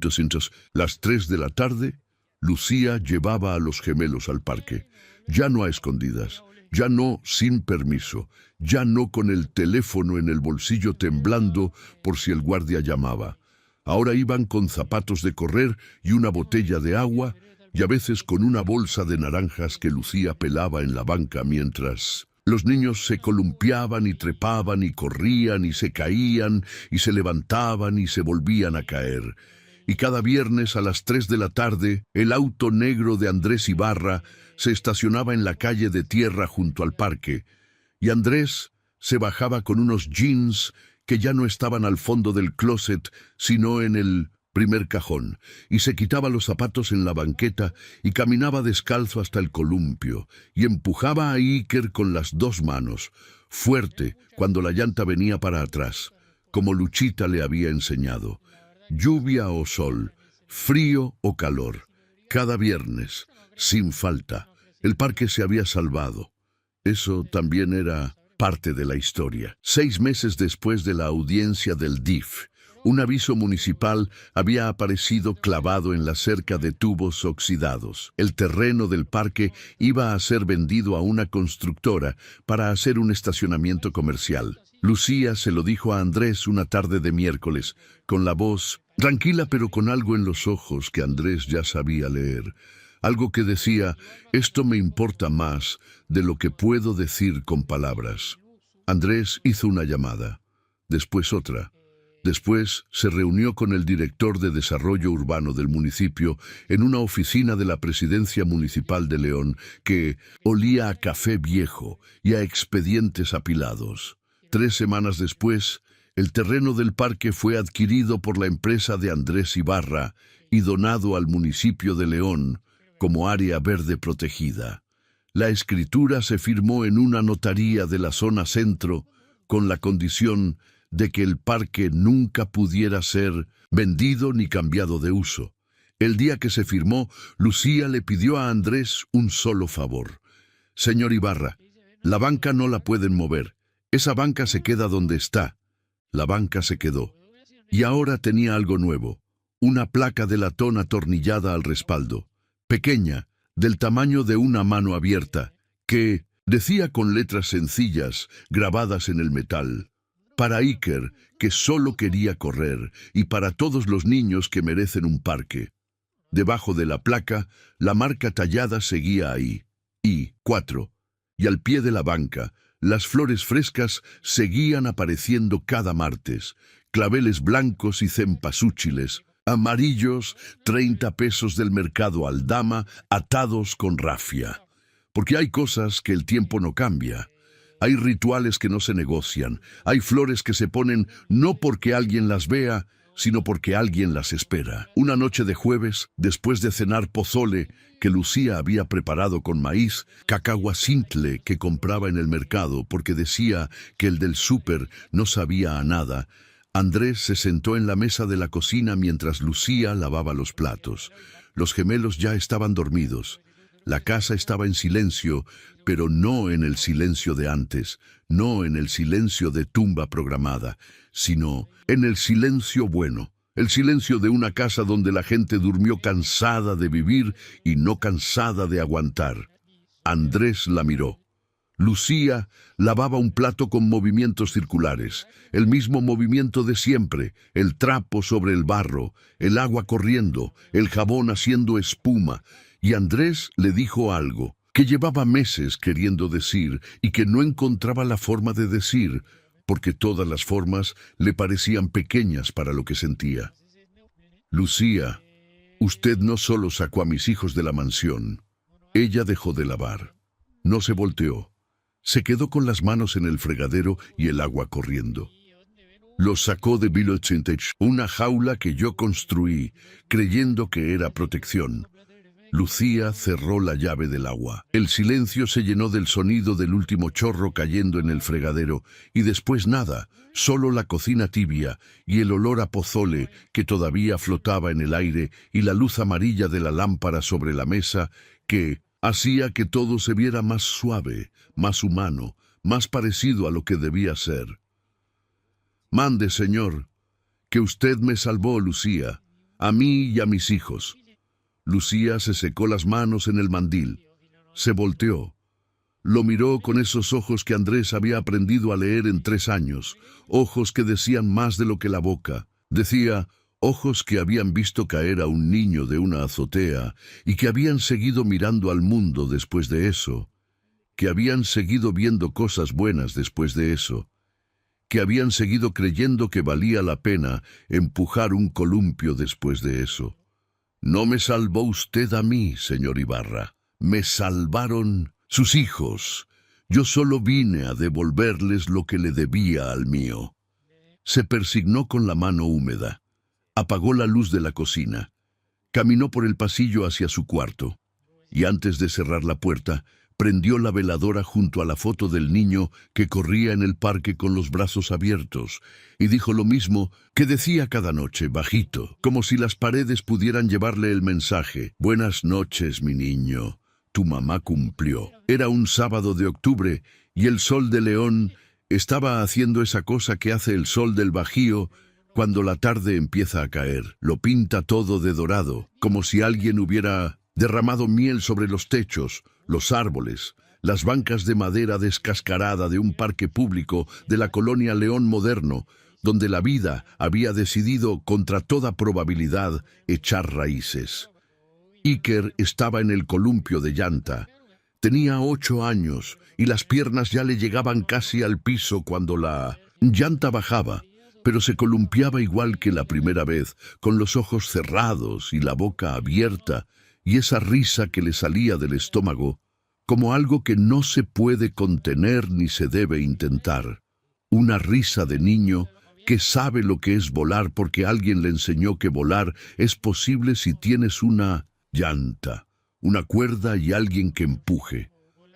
las 3 de la tarde, Lucía llevaba a los gemelos al parque. Ya no a escondidas, ya no sin permiso, ya no con el teléfono en el bolsillo temblando por si el guardia llamaba. Ahora iban con zapatos de correr y una botella de agua, y a veces con una bolsa de naranjas que Lucía pelaba en la banca mientras los niños se columpiaban y trepaban y corrían y se caían y se levantaban y se volvían a caer. Y cada viernes a las 3 de la tarde, el auto negro de Andrés Ibarra se estacionaba en la calle de tierra junto al parque, y Andrés se bajaba con unos jeans que ya no estaban al fondo del closet, sino en el primer cajón, y se quitaba los zapatos en la banqueta y caminaba descalzo hasta el columpio, y empujaba a Iker con las 2 manos, fuerte cuando la llanta venía para atrás, como Luchita le había enseñado. Lluvia o sol, frío o calor, cada viernes, sin falta, el parque se había salvado. Eso también era parte de la historia. 6 meses después de la audiencia del DIF, un aviso municipal había aparecido clavado en la cerca de tubos oxidados. El terreno del parque iba a ser vendido a una constructora para hacer un estacionamiento comercial. Lucía se lo dijo a Andrés una tarde de miércoles, con la voz tranquila pero con algo en los ojos que Andrés ya sabía leer. Algo que decía: esto me importa más de lo que puedo decir con palabras. Andrés hizo una llamada, después otra. Después se reunió con el director de Desarrollo Urbano del municipio en una oficina de la Presidencia Municipal de León que olía a café viejo y a expedientes apilados. 3 semanas después, el terreno del parque fue adquirido por la empresa de Andrés Ibarra y donado al municipio de León como área verde protegida. La escritura se firmó en una notaría de la zona centro con la condición de que el parque nunca pudiera ser vendido ni cambiado de uso. El día que se firmó, Lucía le pidió a Andrés un solo favor. «Señor Ibarra, la banca no la pueden mover. Esa banca se queda donde está». La banca se quedó. Y ahora tenía algo nuevo, una placa de latón atornillada al respaldo, pequeña, del tamaño de una mano abierta, que decía con letras sencillas grabadas en el metal: «Para Iker, que solo quería correr, y para todos los niños que merecen un parque». Debajo de la placa, la marca tallada seguía ahí, I4, y al pie de la banca, las flores frescas seguían apareciendo cada martes, claveles blancos y cempasúchiles, amarillos, 30 pesos del mercado Aldama, atados con rafia. Porque hay cosas que el tiempo no cambia. Hay rituales que no se negocian. Hay flores que se ponen no porque alguien las vea, sino porque alguien las espera. Una noche de jueves, después de cenar pozole que Lucía había preparado con maíz, cacahuacintle que compraba en el mercado porque decía que el del súper no sabía a nada, Andrés se sentó en la mesa de la cocina mientras Lucía lavaba los platos. Los gemelos ya estaban dormidos. La casa estaba en silencio, pero no en el silencio de antes, no en el silencio de tumba programada, sino en el silencio bueno, el silencio de una casa donde la gente durmió cansada de vivir y no cansada de aguantar. Andrés la miró. Lucía lavaba un plato con movimientos circulares, el mismo movimiento de siempre, el trapo sobre el barro, el agua corriendo, el jabón haciendo espuma, y Andrés le dijo algo que llevaba meses queriendo decir y que no encontraba la forma de decir, porque todas las formas le parecían pequeñas para lo que sentía. «Lucía, usted no solo sacó a mis hijos de la mansión, ella dejó de lavar. No se volteó. Se quedó con las manos en el fregadero y el agua corriendo. Los sacó de Village, una jaula que yo construí, creyendo que era protección». Lucía cerró la llave del agua. El silencio se llenó del sonido del último chorro cayendo en el fregadero, y después nada, solo la cocina tibia y el olor a pozole que todavía flotaba en el aire y la luz amarilla de la lámpara sobre la mesa que hacía que todo se viera más suave, más humano, más parecido a lo que debía ser. «Mande, señor, que usted me salvó, Lucía, a mí y a mis hijos». Lucía se secó las manos en el mandil. Se volteó. Lo miró con esos ojos que Andrés había aprendido a leer en 3 años, ojos que decían más de lo que la boca. Decía, ojos que habían visto caer a un niño de una azotea y que habían seguido mirando al mundo después de eso, que habían seguido viendo cosas buenas después de eso, que habían seguido creyendo que valía la pena empujar un columpio después de eso. «No me salvó usted a mí, señor Ibarra. Me salvaron sus hijos. Yo solo vine a devolverles lo que le debía al mío». Se persignó con la mano húmeda. Apagó la luz de la cocina. Caminó por el pasillo hacia su cuarto. Y antes de cerrar la puerta, prendió la veladora junto a la foto del niño que corría en el parque con los brazos abiertos, y dijo lo mismo que decía cada noche, bajito, como si las paredes pudieran llevarle el mensaje: «Buenas noches, mi niño, tu mamá cumplió». Era un sábado de octubre, y el sol de León estaba haciendo esa cosa que hace el sol del Bajío cuando la tarde empieza a caer. Lo pinta todo de dorado, como si alguien hubiera derramado miel sobre los techos, los árboles, las bancas de madera descascarada de un parque público de la colonia León moderno, donde la vida había decidido contra toda probabilidad echar raíces. Iker estaba en el columpio de llanta. Tenía 8 años y las piernas ya le llegaban casi al piso cuando la llanta bajaba, pero se columpiaba igual que la primera vez, con los ojos cerrados y la boca abierta, y esa risa que le salía del estómago, como algo que no se puede contener ni se debe intentar. Una risa de niño que sabe lo que es volar porque alguien le enseñó que volar es posible si tienes una llanta, una cuerda y alguien que empuje.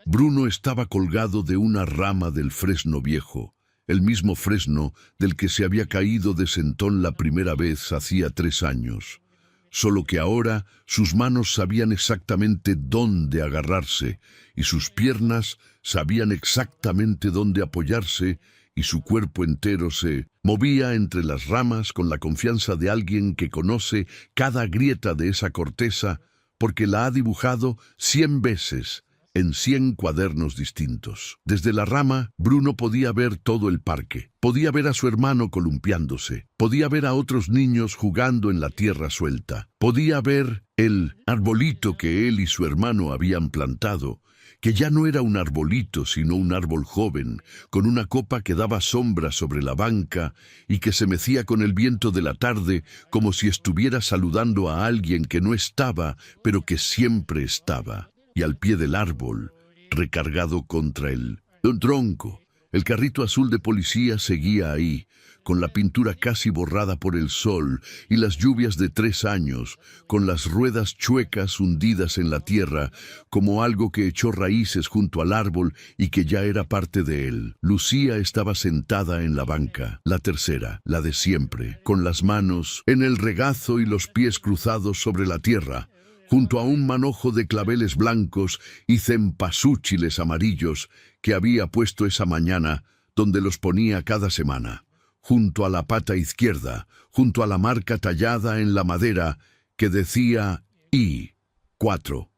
Bruno estaba colgado de una rama del fresno viejo, el mismo fresno del que se había caído de sentón la primera vez hacía 3 años. Solo que ahora sus manos sabían exactamente dónde agarrarse y sus piernas sabían exactamente dónde apoyarse y su cuerpo entero se movía entre las ramas con la confianza de alguien que conoce cada grieta de esa corteza porque la ha dibujado 100 veces en 100 cuadernos distintos. Desde la rama, Bruno podía ver todo el parque. Podía ver a su hermano columpiándose. Podía ver a otros niños jugando en la tierra suelta. Podía ver el arbolito que él y su hermano habían plantado, que ya no era un arbolito, sino un árbol joven, con una copa que daba sombra sobre la banca y que se mecía con el viento de la tarde como si estuviera saludando a alguien que no estaba, pero que siempre estaba. Y al pie del árbol, recargado contra el tronco, el carrito azul de policía seguía ahí, con la pintura casi borrada por el sol y las lluvias de 3 años, con las ruedas chuecas hundidas en la tierra, como algo que echó raíces junto al árbol y que ya era parte de él. Lucía estaba sentada en la banca, la tercera, la de siempre, con las manos en el regazo y los pies cruzados sobre la tierra, junto a un manojo de claveles blancos y cempasúchiles amarillos que había puesto esa mañana, donde los ponía cada semana, junto a la pata izquierda, junto a la marca tallada en la madera que decía I4,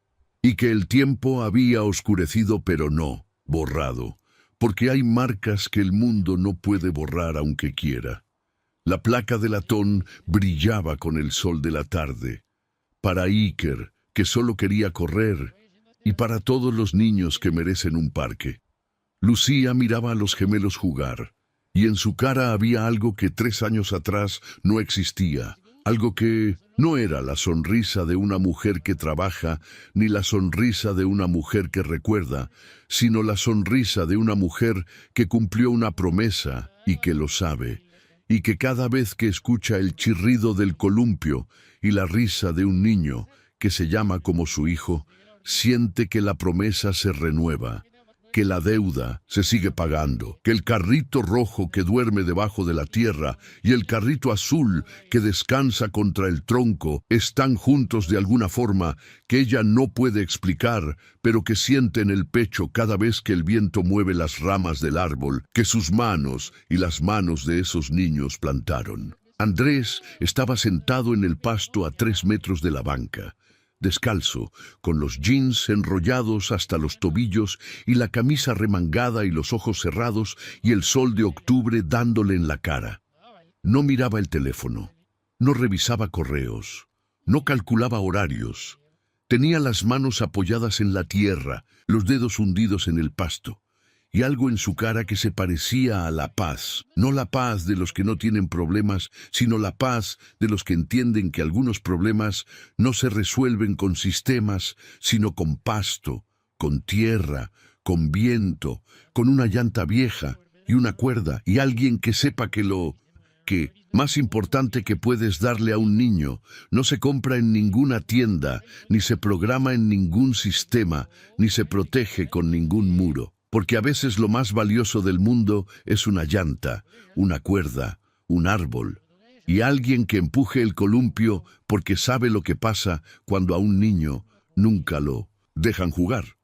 y que el tiempo había oscurecido pero no borrado, porque hay marcas que el mundo no puede borrar aunque quiera. La placa de latón brillaba con el sol de la tarde. Para Iker, que solo quería correr, y para todos los niños que merecen un parque. Lucía miraba a los gemelos jugar, y en su cara había algo que 3 años atrás no existía, algo que no era la sonrisa de una mujer que trabaja, ni la sonrisa de una mujer que recuerda, sino la sonrisa de una mujer que cumplió una promesa y que lo sabe, y que cada vez que escucha el chirrido del columpio y la risa de un niño que se llama como su hijo, siente que la promesa se renueva, que la deuda se sigue pagando, que el carrito rojo que duerme debajo de la tierra y el carrito azul que descansa contra el tronco están juntos de alguna forma que ella no puede explicar, pero que siente en el pecho cada vez que el viento mueve las ramas del árbol que sus manos y las manos de esos niños plantaron. Andrés estaba sentado en el pasto a 3 metros de la banca, descalzo, con los jeans enrollados hasta los tobillos y la camisa remangada y los ojos cerrados y el sol de octubre dándole en la cara. No miraba el teléfono, no revisaba correos, no calculaba horarios. Tenía las manos apoyadas en la tierra, los dedos hundidos en el pasto, y algo en su cara que se parecía a la paz. No la paz de los que no tienen problemas, sino la paz de los que entienden que algunos problemas no se resuelven con sistemas, sino con pasto, con tierra, con viento, con una llanta vieja y una cuerda, y alguien que sepa que lo que más importante que puedes darle a un niño no se compra en ninguna tienda, ni se programa en ningún sistema, ni se protege con ningún muro. Porque a veces lo más valioso del mundo es una llanta, una cuerda, un árbol, y alguien que empuje el columpio porque sabe lo que pasa cuando a un niño nunca lo dejan jugar.